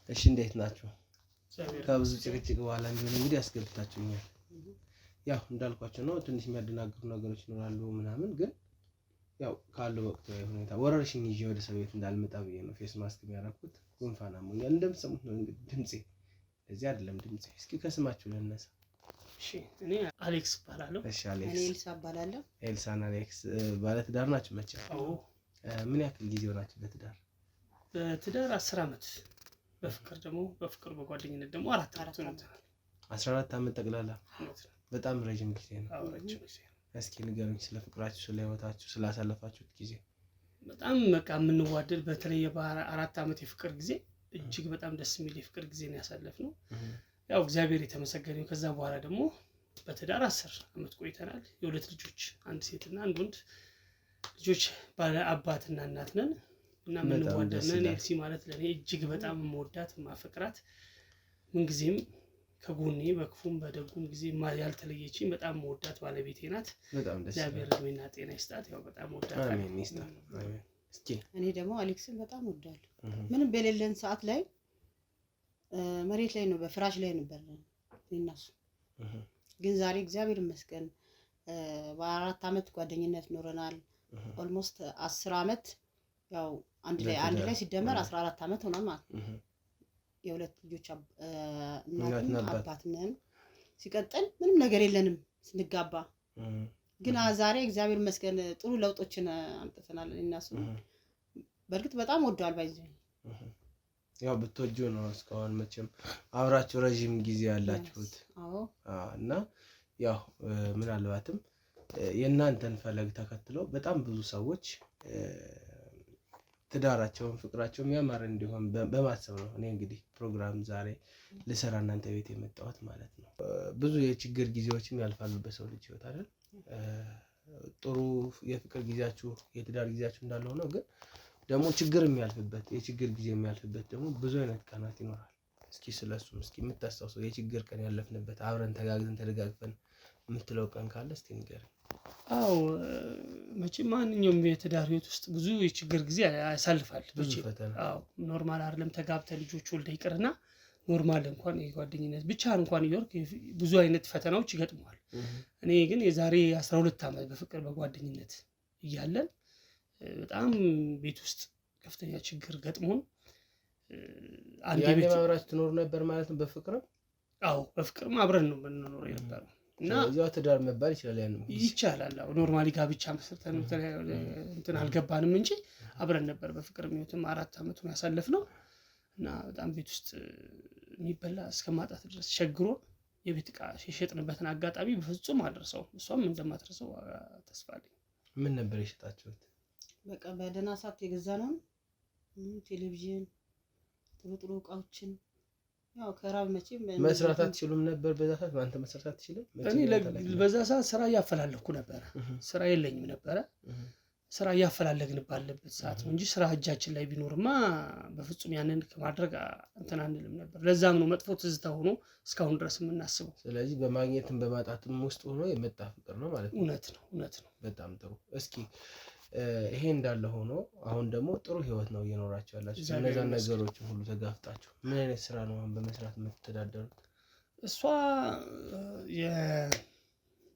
እሺ እንዴት ናችሁ? ከብዙ ጭቅጭቅ በኋላ እንግዲህ አስገብታችሁኛል። ያው እንዳልኳችሁ ነው። ትንሽ የሚያደናግሩ ነገሮች ይኖራሉ ምናምን፣ ግን ያው ካለው ወቅታዊ ሁኔታ ወረርሽኝ ይዤ ወደ ሰው ቤት እንዳልመጣ ብዬ ነው ፌስ ማስክ የሚያደርጉት። ጉንፋን አሞኛል እንደምትሰሙት ነው እንግዲህ ድምጼ እዚህ አይደለም ድምጼ። እስኪ ከስማችሁ ልነሳ። እሺ እኔ አሌክስ እባላለሁ። እሺ አሌክስ። እኔ ኤልሳ እባላለሁ። ኤልሳና አሌክስ ባለ ትዳር ናችሁ መቼም? አዎ። ምን ያክል ጊዜ ሆናችሁ በትዳር? በትዳር 10 ዓመት፣ በፍቅር በጓደኝነት ደግሞ 4 ዓመት ሆነናል። 14 ዓመት ጠቅላላ። በጣም ረጅም ጊዜ ነው። አዎ ረጅም ጊዜ። እስኪ ንገሩኝ ስለ ፍቅራችሁ፣ ስለ ህይወታችሁ፣ ስላሳለፋችሁት ጊዜ። በጣም በቃ የምንዋደድ በተለይ በ4 ዓመት የፍቅር ጊዜ እጅግ በጣም ደስ የሚል የፍቅር ጊዜ ነው ያሳለፍነው። ያው እግዚአብሔር የተመሰገነው። ከዛ በኋላ ደግሞ በትዳር 10 ዓመት ቆይተናል። የሁለት ልጆች አንድ ሴትና አንድ ወንድ ልጆች ባለ አባትና እናት ነን እና የምንዋደድ ነን። ኤልሲ ማለት ለኔ እጅግ በጣም የምወዳት የማፈቅራት ምንጊዜም ከጎኔ በክፉም በደጉም ጊዜ ያልተለየችኝ በጣም የምወዳት ባለቤቴ ናት። በጣም ደስ እግዚአብሔር እድሜና ጤና ይስጣት። ያው በጣም ወዳት አሜን ይስጣት። እስኪ እኔ ደግሞ አሌክስን በጣም ወዳለሁ። ምንም በሌለን ሰዓት ላይ መሬት ላይ ነው በፍራሽ ላይ ነበር እነሱ። ግን ዛሬ እግዚአብሔር ይመስገን በ4 ዓመት ጓደኝነት ኖረናል። ኦልሞስት 10 ዓመት ያው አንድ ላይ ሲደመር 14 ዓመት ሆኗል ማለት ነው። የሁለት ልጆች እናትና አባት ነን። ሲቀጥል ምንም ነገር የለንም ስንጋባ። ግን ዛሬ እግዚአብሔር ይመስገን ጥሩ ለውጦችን አምጥተናል እናሱ። በእርግጥ በጣም ወዷል ባይዘ ያው ብትወጁ ነው እስካሁን መቼም አብራችሁ ረጅም ጊዜ ያላችሁት። አዎ እና ያው ምናልባትም የእናንተን ፈለግ ተከትለው በጣም ብዙ ሰዎች ትዳራቸውን ፍቅራቸውን ያማረ እንዲሆን በማሰብ ነው እኔ እንግዲህ ፕሮግራም ዛሬ ልሰራ እናንተ ቤት የመጣሁት ማለት ነው። ብዙ የችግር ጊዜዎችም ያልፋሉ በሰው ልጅ ህይወት አይደል? ጥሩ የፍቅር ጊዜያችሁ የትዳር ጊዜያችሁ እንዳለ ሆኖ ግን ደግሞ ችግር የሚያልፍበት የችግር ጊዜ የሚያልፍበት ደግሞ ብዙ አይነት ቀናት ይኖራል። እስኪ ስለሱም እስኪ የምታስታውሰው የችግር ቀን ያለፍንበት አብረን ተጋግዘን ተደጋግፈን የምትለው ቀን ካለ እስቲ ንገረኝ። አዎ መቼም ማንኛውም የትዳር ህይወት ውስጥ ብዙ የችግር ጊዜ ያሳልፋል። ብዙ ፈተና። አዎ ኖርማል አይደለም ተጋብተህ ልጆች ወልደህ ይቅርና ኖርማል እንኳን የጓደኝነት ብቻ እንኳን ይወርክ ብዙ አይነት ፈተናዎች ይገጥመዋል። እኔ ግን የዛሬ 12 ዓመት በፍቅር በጓደኝነት እያለን በጣም ቤት ውስጥ ከፍተኛ ችግር ገጥሞን አንዴ ቤት አብራችሁ ትኖሩ ነበር ማለት ነው በፍቅር? አዎ በፍቅር አብረን ነው የምንኖረው የነበረው እና እዛው ትዳር መባል ይችላል ያን ይቻላል። አዎ ኖርማሊ ጋብቻ መስርተን እንትን አልገባንም እንጂ አብረን ነበር በፍቅር ህይወትም 4 ዓመት ነው ያሳለፍነው እና በጣም ቤት ውስጥ የሚበላ እስከማጣት ድረስ ቸግሮ የቤት ዕቃ የሸጥንበትን አጋጣሚ በፍጹም አልረሳው። እሷም እንደማትረሳው ተስፋ አለኝ። ምን ነበር የሸጣችሁት? በቃ በደህና ሰዓት የገዛነው ቴሌቪዥን ጥሩ እቃዎችን ያው ከራብ መቼም መስራት አትችሉም ነበር በዛ ሰዓት? አንተ መስራት አትችልም? እኔ በዛ ሰዓት ስራ እያፈላለኩ ነበር። ስራ የለኝም ነበር። ስራ እያፈላለግን ባለበት ሰዓት ነው እንጂ ስራ እጃችን ላይ ቢኖርማ በፍጹም ያንን ከማድረግ እንትን አንልም ነበር። ለዛም ነው መጥፎ ትዝታ ሆኖ እስካሁን ድረስ የምናስበው። ስለዚህ በማግኘትም በማጣትም ውስጥ ሆኖ የመጣ ፍቅር ነው ማለት ነው። እውነት ነው። በጣም ጥሩ። እስኪ ይሄ እንዳለ ሆኖ አሁን ደግሞ ጥሩ ህይወት ነው እየኖራችሁ ያላችሁ። እነዛ ነገሮች ሁሉ ተጋፍጣችሁ ምን አይነት ስራ ነው አሁን በመስራት የምትተዳደሩት? እሷ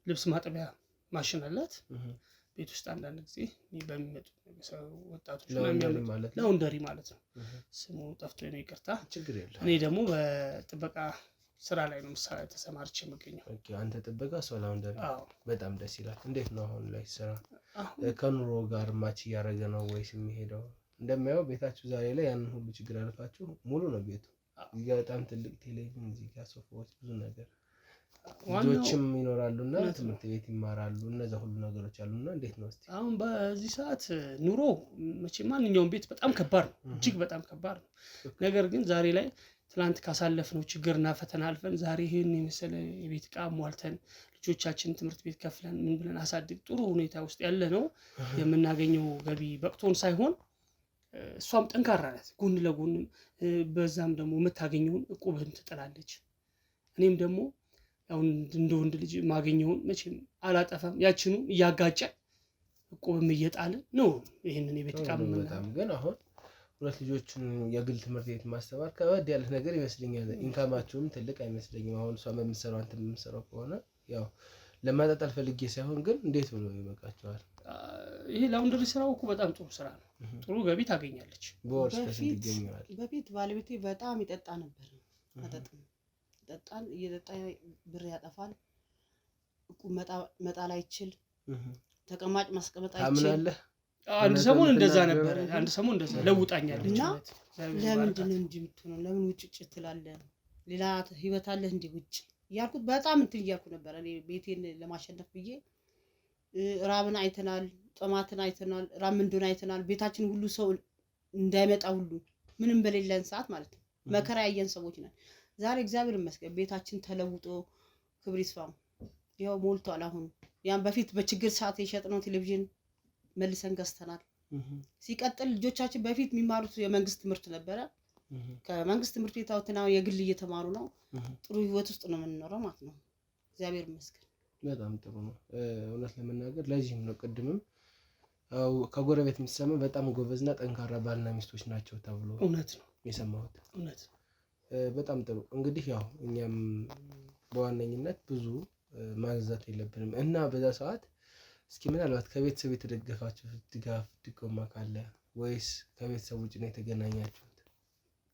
የልብስ ማጠቢያ ማሽን አላት። ቤት ውስጥ አንዳንድ ጊዜ በሚመጡ ወጣቶች ላውንደሪ ማለት ነው። ስሙ ጠፍቶኝ ነው ይቅርታ። ችግር የለም። እኔ ደግሞ በጥበቃ ስራ ላይ ነው ተሰማርቼ የምገኘው። ኦኬ አንተ ጥበቃ እሷ ላውንደሪ። አዎ በጣም ደስ ይላል። እንዴት ነው አሁን ላይ ስራ ከኑሮ ጋር ማች እያደረገ ነው ወይስ የሚሄደው? እንደማየው ቤታችሁ ዛሬ ላይ ያንን ሁሉ ችግር አልፋችሁ ሙሉ ነው ቤቱ። እዚህ ጋር በጣም ትልቅ ቴሌቪዥን፣ እዚህ ጋር ሶፋዎች፣ ብዙ ነገር ልጆችም ይኖራሉና ትምህርት ቤት ይማራሉ። እነዛ ሁሉ ነገሮች አሉና እንዴት ነው እስቲ አሁን በዚህ ሰዓት ኑሮ መቼም ማንኛውም ቤት በጣም ከባድ ነው፣ እጅግ በጣም ከባድ ነው። ነገር ግን ዛሬ ላይ ትላንት ካሳለፍነው ችግርና ፈተና አልፈን ዛሬ ይሄን የመሰለ የቤት ዕቃ ሟልተን ልጆቻችን ትምህርት ቤት ከፍለን ምን ብለን አሳድግ ጥሩ ሁኔታ ውስጥ ያለ ነው። የምናገኘው ገቢ በቅቶን ሳይሆን እሷም ጠንካራ ናት። ጎን ለጎን በዛም ደግሞ የምታገኘውን እቁብን ትጥላለች። እኔም ደግሞ አሁን እንደ ወንድ ልጅ ማገኘውን መቼም አላጠፋም። ያችኑ እያጋጨ እቁብም እየጣለ ነው ይሄንን የቤት ዕቃ በጣም ግን አሁን ሁለት ልጆችን የግል ትምህርት ቤት ማስተማር ከበድ ያለ ነገር ይመስለኛል። ኢንካማችሁም ትልቅ አይመስለኝም። አሁን እሷ በምትሰራው አንተ በምትሰራው ከሆነ ያው ለማጣጣል ፈልጌ ሳይሆን ግን እንዴት ብሎ ይበቃቸዋል? ይሄ ላውንደሪ ስራው እኮ በጣም ጥሩ ስራ ነው። ጥሩ ገቢ ታገኛለች። በወር ስንት ይገኛል? በፊት ባለቤቴ በጣም ይጠጣ ነበር። ይጠጣል፣ እየጠጣ ብር ያጠፋል። እቁብ መጣል አይችል፣ ተቀማጭ ማስቀመጥ አይችል። አንድ ሰሞን እንደዛ ነበር። አንድ ሰሞን እንደዛ ለውጣኛለች። ለምንድን ነው እንዲህ የምትሆነው? ለምን ውጭ ትላለህ? ሌላ ህይወት አለ እንዴ ውጭ እያልኩት በጣም እንትን እያልኩ ነበር። እኔ ቤቴን ለማሸነፍ ብዬ ራብን አይተናል፣ ጥማትን አይተናል፣ ራምንዶን አይተናል። ቤታችን ሁሉ ሰው እንዳይመጣ ሁሉ ምንም በሌለን ሰዓት ማለት ነው መከራ ያየን ሰዎች ነን። ዛሬ እግዚአብሔር ይመስገን ቤታችን ተለውጦ ክብር ይስፋው ያው ሞልቷል። አሁን ያን በፊት በችግር ሰዓት የሸጥነው ቴሌቪዥን መልሰን ገዝተናል። ሲቀጥል ልጆቻችን በፊት የሚማሩት የመንግስት ትምህርት ነበረ። ከመንግስት ትምህርት ቤት አውጥተናው የግል እየተማሩ ነው። ጥሩ ህይወት ውስጥ ነው የምንኖረው ማለት ነው። እግዚአብሔር ይመስገን። በጣም ጥሩ ነው። እውነት ለመናገር ለዚህም ነው ቅድምም ከጎረቤት የሚሰማ በጣም ጎበዝና ጠንካራ ባልና ሚስቶች ናቸው ተብሎ እውነት ነው የሰማሁት። እውነት በጣም ጥሩ። እንግዲህ ያው እኛም በዋነኝነት ብዙ ማንዛት የለብንም እና በዛ ሰዓት እስኪ ምናልባት ከቤተሰብ የተደገፋችሁ ድጋፍ ድጎማ ካለ ወይስ ከቤተሰብ ውጭ ነው የተገናኛችሁት?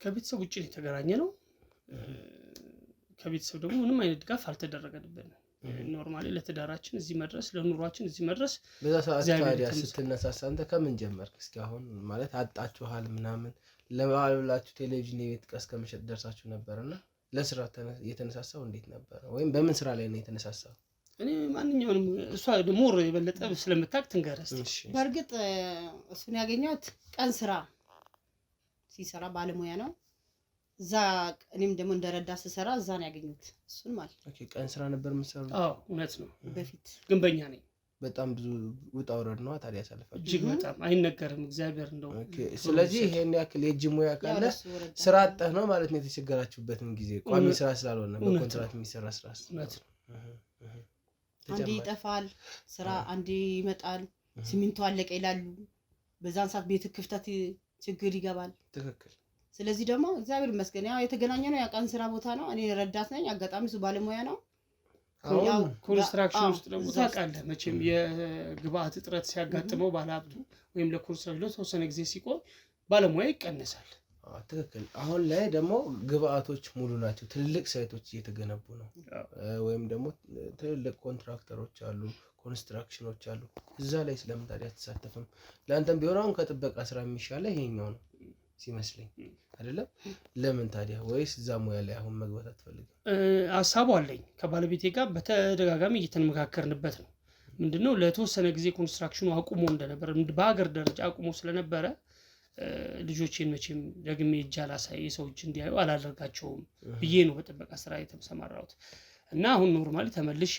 ከቤተሰብ ውጭ ነው የተገናኘ ነው። ከቤተሰብ ደግሞ ምንም አይነት ድጋፍ አልተደረገልንም። ኖርማሊ ለትዳራችን እዚህ መድረስ ለኑሯችን እዚህ መድረስ በዛ ሰዓት ታዲያ ስትነሳሳ አንተ ከምን ጀመርክ? እስኪ አሁን ማለት አጣችኋል ምናምን ለበዓል ብላችሁ ቴሌቪዥን የቤት ዕቃ እስከ መሸጥ ደርሳችሁ ነበርና ለስራ የተነሳሳው እንዴት ነበር? ወይም በምን ስራ ላይ ነው የተነሳሳው? እኔ ማንኛውንም እሷ ሞር የበለጠ ስለምታውቅ ትንገረስ። በርግጥ እሱን ያገኘሁት ቀን ስራ ሲሰራ ባለሙያ ነው። እዛ እኔም ደግሞ እንደረዳ ስሰራ እዛ ነው ያገኘሁት እሱን ማለት ነው። ኦኬ ቀን ስራ ነበር የምትሰሩት? አዎ እውነት ነው። በፊት ግንበኛ ነኝ። በጣም ብዙ ውጣ ውረድ ነው ታዲያ ያሳልፋችሁ? እጅግ በጣም አይነገርም። እግዚአብሔር እንደው ስለዚህ ይሄን ያክል የእጅ ሙያ ካለ ስራ አጣህ ነው ማለት ነው የተቸገራችሁበትን ጊዜ ቋሚ ስራ ስላልሆነ በኮንትራት የሚሰራ ስራ እውነት ነው። አንዴ ይጠፋል ስራ፣ አንዴ ይመጣል። ሲሚንቶ አለቀ ይላሉ። በዛን ሰዓት ቤት ክፍተት ችግር ይገባል። ትክክል። ስለዚህ ደግሞ እግዚአብሔር ይመስገን ያው የተገናኘ ነው ያቀን ስራ ቦታ ነው። እኔ ረዳት ነኝ። አጋጣሚ እሱ ባለሙያ ነው። ያው ኮንስትራክሽን ውስጥ ደግሞ ታውቃለህ መቼም የግብአት እጥረት ሲያጋጥመው ባለሀብቱ ወይም ለኮንስትራክሽን ለተወሰነ ጊዜ ሲቆይ ባለሙያ ይቀነሳል። ትክክል። አሁን ላይ ደግሞ ግብአቶች ሙሉ ናቸው። ትልልቅ ሳይቶች እየተገነቡ ነው። ወይም ደግሞ ትልልቅ ኮንትራክተሮች አሉ፣ ኮንስትራክሽኖች አሉ። እዛ ላይ ስለምን ታዲያ አትሳተፍም? ለአንተም ቢሆን አሁን ከጥበቃ ስራ የሚሻለው ይሄኛው ነው ሲመስለኝ አይደለም? ለምን ታዲያ ወይስ እዛ ሙያ ላይ አሁን መግባት አትፈልግም? ሀሳቡ አለኝ። ከባለቤቴ ጋር በተደጋጋሚ እየተመካከርንበት ነው። ምንድነው ለተወሰነ ጊዜ ኮንስትራክሽኑ አቁሞ እንደነበር በሀገር ደረጃ አቁሞ ስለነበረ ልጆቼን መቼም ደግሜ እጅ አላሳይ ሰዎች እንዲያዩ አላደርጋቸውም ብዬ ነው በጥበቃ ስራ የተሰማራሁት። እና አሁን ኖርማሊ ተመልሼ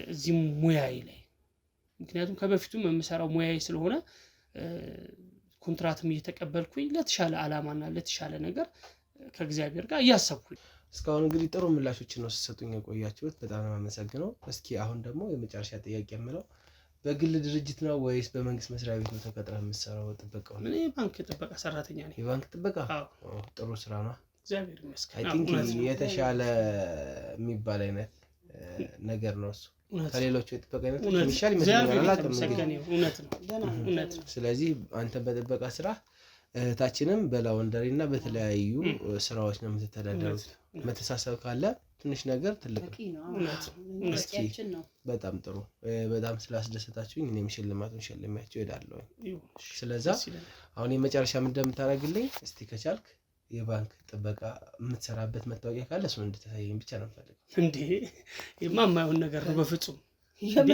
እዚህ ሙያዬ ላይ ምክንያቱም ከበፊቱም የምሰራው ሙያዬ ስለሆነ ኮንትራትም እየተቀበልኩኝ ለተሻለ አላማና ለተሻለ ነገር ከእግዚአብሔር ጋር እያሰብኩኝ እስካሁን እንግዲህ ጥሩ ምላሾችን ነው ሲሰጡኝ የቆያችሁት። በጣም አመሰግናለሁ። እስኪ አሁን ደግሞ የመጨረሻ ጥያቄ የምለው በግል ድርጅት ነው ወይስ በመንግስት መስሪያ ቤት ነው ተቀጥረህ የምትሰራው ጥበቃው? እኔ ባንክ ጥበቃ ሰራተኛ ነኝ። የባንክ ጥበቃ? ጥሩ ስራ ነው። እግዚአብሔር ይመስገን። አይ ቲንክ የተሻለ የሚባል አይነት ነገር ነው እሱ። ከሌሎቹ የጥበቃ አይነቶች የሚሻል ይመስለኛል። እውነት ነው። ስለዚህ አንተ በጥበቃ ስራ እህታችንም በላውንደሪና በተለያዩ ስራዎች ነው የምትተዳደሩት። መተሳሰብ ካለ ትንሽ ነገር ትልቅ ነው። በጣም ጥሩ። በጣም ስላስደሰታችሁኝ እኔም ሽልማቱን ሸልሜያችሁ እሄዳለሁ። ስለዚህ አሁን የመጨረሻ ምን እንደምታደርግልኝ እስቲ ከቻልክ የባንክ ጥበቃ የምትሰራበት መታወቂያ ካለ እሱን እንድታሳየኝ ብቻ ነው የምፈልገው። እንዴ የማማየውን ነገር ነው በፍጹም።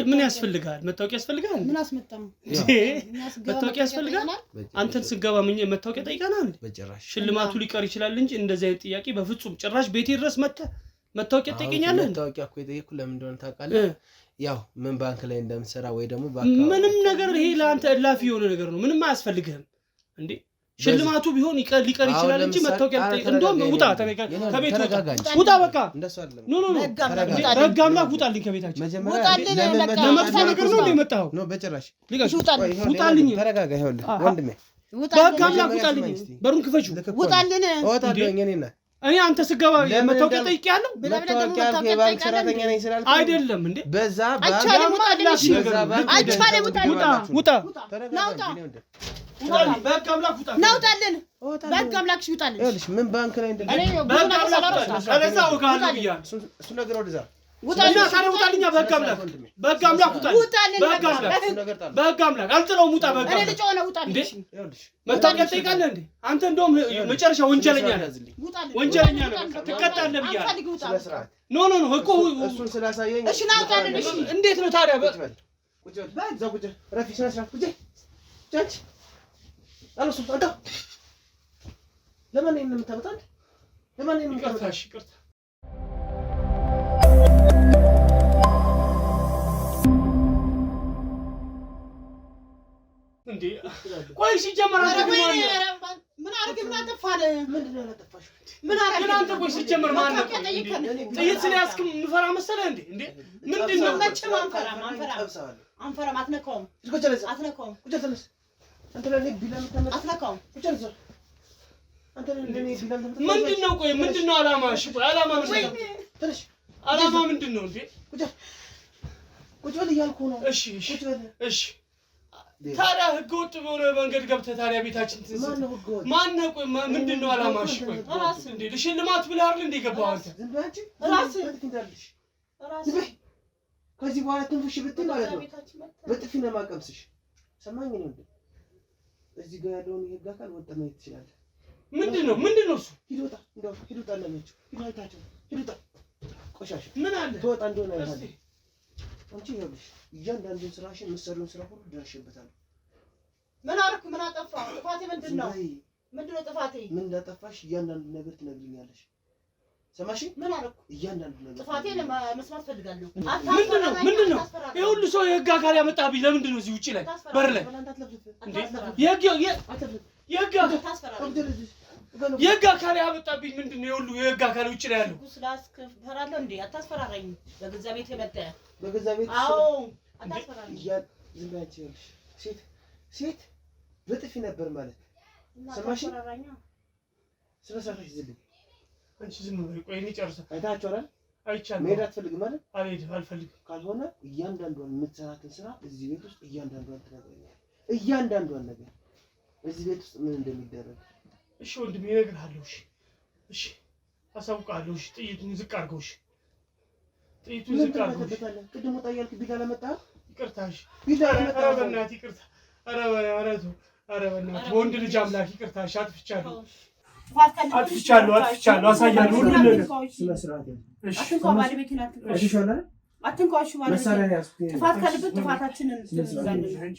ምን ያስፈልጋል? መታወቂያ ያስፈልጋል? ምን አስመጣም? መታወቂያ ያስፈልጋል? አንተን ስገባ ምን መታወቂያ ጠይቀናል? በጭራሽ። ሽልማቱ ሊቀር ይችላል እንጂ እንደዚህ አይነት ጥያቄ በፍጹም ጭራሽ ቤቴ ድረስ መጥተህ መታወቂያ ጠይቀኛለህ? መታወቂያ እኮ የጠየኩህ ለምን እንደሆነ ታውቃለህ? ያው ምን ባንክ ላይ እንደምትሰራ ወይ ደግሞ ምንም ነገር ይሄ ለአንተ እላፊ የሆነ ነገር ነው። ምንም አያስፈልግህም እንዴ ሽልማቱ ቢሆን ሊቀር ይችላል እንጂ መታወቂያ ጠይቅ። እንደውም ውጣ ከቤት ውጣ። በቃ ኖ በህግ አምላክ ውጣልኝ ከቤታችን። ለመጥፎ ነገር ነው የመጣኸው? ኖ በጭራሽ ውጣልኝ። ተረጋጋ። ይኸውልህ ወንድሜ በህግ አምላክ ውጣልኝ። በሩን ክፈችው። ውጣልን። እኔ አንተ ስገባ መታወቂያ ጠይቄያለሁ። መታወቂያ የባንክ ሰራተኛ ነኝ ስላልኩ አይደለም እንዴ? በዛ አይቻልም። ውጣ። በህግ አምላክ ውጣ። ናውጣልን። በህግ አምላክ ውጣልን። ይኸውልሽ ምን ባንክ ላይ በህግ አምላክ ካለዛ ወጋለሁ ብያለሁ። እሱ ነገር ወደዛ ውጣልኝ። ውጣልኝ። በህግ አምላክ ውጣልኝ። በህግ አምላክ አልጥለውም። ውጣ። በህግ አምላክ ልጅ ሆነ ውጣልኝ። መታወቂያ ጠይቃለህ እንዴ? አንተ እንደውም መጨረሻ ወንጀለኛ ነህ። ወንጀለኛ ነህ። ትቀጣለህ ብያለሁ። ኖ እኮ እሱን ስላሳየኝ እሺ ናውጣልን። እሺ እንዴት ነው ታዲያ? ቁጭ ረፊ ስነ ስርዓት ቁጭ ቻች አለሱ አንተ ለማን ነው የምታመጣው? ለማን ነው የምታመጣው? ይቅርታ እንዴ ቆይ ሲጀመር አንተ ምን አርግ? ምን አጠፋለ? ምንድነው ያጠፋሽው? ምን አርግ? ግን አንተ ቆይ ሲጀመር ማን ነው ጥይት ስለያዝክ ምፈራ መሰለህ እንዴ? ምንድነው? መቼም አንፈራም። አትነካውም። ቁጭ ተነስ። አንተ ለኔ ቢላም ተመጣ አትነካውም። ቁጭ ተነስ። አንተ ለኔ ቢላም ተመጣ ምንድነው? ቆይ ምንድነው አላማሽ? ቆይ አላማ ምንድነው? ትንሽ አላማ ምንድነው እንዴ? ቁጭ በል እያልኩ ነው። እሺ ታዲያ ህገወጥ በሆነ መንገድ ገብተህ ታዲያ ቤታችን ማነው? ቆይ ምንድነው አላማሽ? ቆይ እንዴ ለሽልማት ብለህ አይደል እንዴ ገባህ አንተ? ራስህ ከዚህ በኋላ ትንፍሽ ብትይ ማለት ነው በጥፊ ነው የማቀምስሽ። ሰማኝ ነው እንዴ? እዚህ ጋር ያለውን የህግ አካል ወጣ ማየት ትችላለህ። ምንድነው እሱ? ሂድ ውጣ ለማችሁ ሂድ አይታችሁ ሂድ ውጣ። ቆሻሻ ምን አለ ትወጣ እንደሆነ አይደል? አንቺ ይኸውልሽ እያንዳንዱን ስራሽን የምትሰሪውን ስራ ሁሉ ደርሼበታለሁ። ምን አደረኩ? ምን አጠፋሁ? ጥፋቴ ምንድነው? ምንድነው ጥፋቴ? ምን እንዳጠፋሽ እያንዳንዱን ነገር ትነግሪኛለሽ። ሰማሽ? ምን አደረኩ? እያንዳንዱን ነገር ጥፋቴን መስማት ፈልጋለሁ። ምንድነው? ይሄ ሁሉ ሰው የህግ አካል ያመጣብኝ ለምንድን ነው? እዚህ ውጪ ላይ በር ላይ የህግ አካል ያመጣብኝ ምንድን ነው? የሁሉ የህግ አካል ውጪ ላይ ያለው ስላስፈራለሁ እንዴ? አታስፈራራኝ። በገዛ ቤት የመጣ በገዛ ቤት አዎ፣ አታስፈራራኝ። ዝም በይ አንቺ። ሴት በጥፊ ነበር ማለት ሰማሽ? ስለ ሰራሽ ዝልኝ አንቺ ዝም በይ። ቆይ እኔ ጨርሰ አይታችኋል። አይቻልም። መሄድ አትፈልግም ማለት አልፈልግም። ካልሆነ እያንዳንዷን የምትሰራትን ስራ እዚህ ቤት ውስጥ እያንዳንዷን ትነግረኛለህ። እያንዳንዷን ነገር እዚህ ቤት ውስጥ ምን እንደሚደረግ። እሺ ወንድሜ እነግርሃለሁ። እሺ አሳውቃለሁ። እሺ ጥይቱን ዝቅ አድርገው። እሺ ጥይቱን ዝቅ አድርገው። ቅድም ወጣ እያልክ ቢላ ለመጣህ ይቅርታ። እሺ ቢላ ለመጣህ ኧረ በእናትህ ይቅርታ። ኧረ በእናትህ ወንድ ልጅ አምላክ ይቅርታ። እሺ አጥፍቻለሁ። አጥፍቻለሁ። አሳያለሁ ሁሉ ነገር። ስለ ስርዓት እሺ ባለቤቴን አትንኳሽ። ጥፋት ካለበት ጥፋታችንን እንዘጋለን።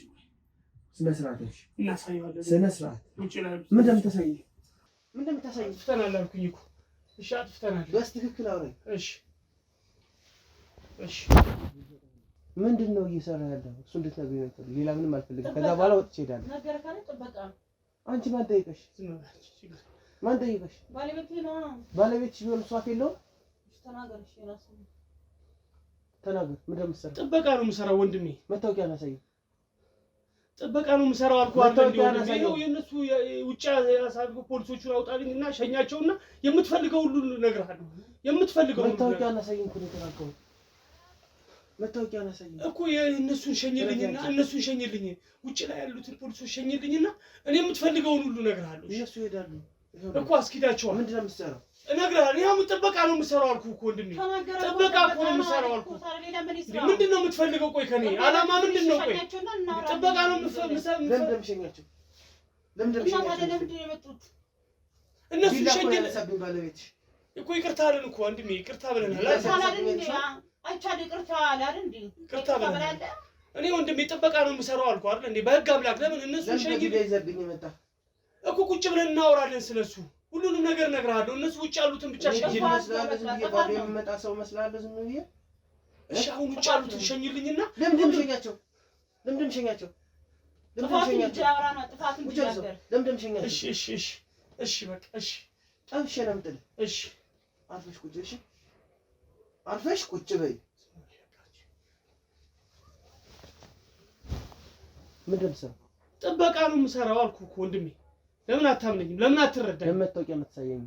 ስነ ስርዓት እናሳያለን። ስነ ስርዓት ውጪ ላይ ምን እንደምታሳይ አጥፍተናል አልኩኝ እኮ። እሺ አጥፍተናል። በትክክል አውራኝ። እሺ ምንድን ነው እየሰራ ያለው? እሱ እንድትነግሪኝ ነው የምፈልገው። ሌላ ምንም አልፈልግም። ከዛ በኋላ ወጥቼ እሄዳለሁ። ነገር ካለ ጥበቃ። አንቺ ማን ጠይቀሽ? ማን ጠይቀሽ? ባለቤቴ ነው። ባለቤትሽ ቢሆን እሷ አፍ የለውም? ተናገር። እሺ ራሱ ተናገር። ምንድን ነው የምትሰራው? ጥበቃ ነው የምሰራው ወንድሜ። መታወቂያ አላሳይም። ጥበቃ ነው የምሰራው አልኩህ አይደል? እንደው የነሱ ውጪ ያሳልኩ ፖሊሶቹን አውጣልኝና ሸኛቸውና የምትፈልገው ሁሉ እነግርሃለሁ። የምትፈልገው መታወቂያ አላሳይም እኮ ነው የተናገረው። መታወቂያ አላሳይም እኮ የእነሱን ሸኝልኝና እነሱን ሸኝልኝ፣ ውጪ ላይ ያሉትን ፖሊሶች ሸኝልኝና እኔ የምትፈልገውን ሁሉ እነግርሃለሁ። እነሱ ይሄዳሉ እኮ አስኪዳቸዋል። ምንድን ነው የምትሰራው? እነግርሃለሁ። ይሄው ጥበቃ ነው የምሰራው አልኩህ እኮ ወንድሜ። ጥበቃ እኮ ነው የምሰራው አልኩህ። ምንድን ነው የምትፈልገው? ቆይ ከኔ አላማ ምንድን ነው? ቆይ ጥበቃ ነው የምሰራው። ለምን እንደምሸኛቸው እነሱ ሸኝልኝ ባለቤትሽ እኮ ይቅርታ አለን እኮ ወንድሜ። ይቅርታ ብለናል። ይቅርታ ብለናል። እኔ ወንድሜ ጥበቃ ነው የምሰራው አልኩህ አይደል እንዴ? በህግ አምላክ ለምን እነሱ ይዘብኝ መጣ እኮ ቁጭ ብለን እናወራለን ስለሱ። ሁሉንም ነገር እነግርሃለሁ። እነሱ ውጭ ያሉትን ብቻ ሸኝልኝ። የምመጣ ሰው መስላለህ ዝም ብዬ። እሺ አሁን ውጭ ያሉትን ሸኝልኝና ለምንድን ሸኛቸው? እሺ በቃ እሺ ጠብሼ ነው የምጥልህ። እሺ አርፈሽ ቁጭ። እሺ አርፈሽ ቁጭ በይ። ምንድን ነው የምትሰራው? ጥበቃ ነው የምሰራው አልኩህ እኮ ወንድሜ። ለምን አታምነኝም? ለምን አትረዳኝም? ለመታወቂያ የምትሳየኝ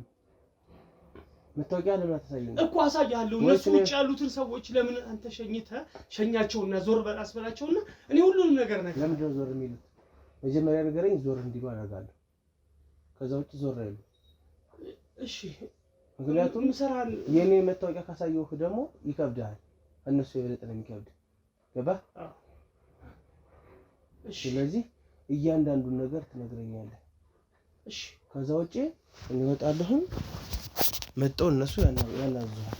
መታወቂያ ለምን አትሳየኝ እኮ? አሳያለሁ። እነሱ ውጭ ያሉትን ሰዎች ለምን አንተ ሸኛቸውና ዞር በላስበላቸውና እኔ ሁሉንም ነገር ነገር። ለምንድን ነው ዞር የሚሉት? መጀመሪያ ነገረኝ። ዞር እንዲሉ አደርጋለሁ። ከዛ ውጭ ዞር አይሉ። እሺ ምክንያቱም የኔ መታወቂያ ካሳየሁህ ደግሞ ይከብዳል። እነሱ የበለጠ ነው የሚከብድ። ገባህ? እሺ ስለዚህ እያንዳንዱን ነገር ትነግረኛለህ። እሺ ከዛ ውጪ እንወጣለሁ። መጣው እነሱ ያናዙሃል።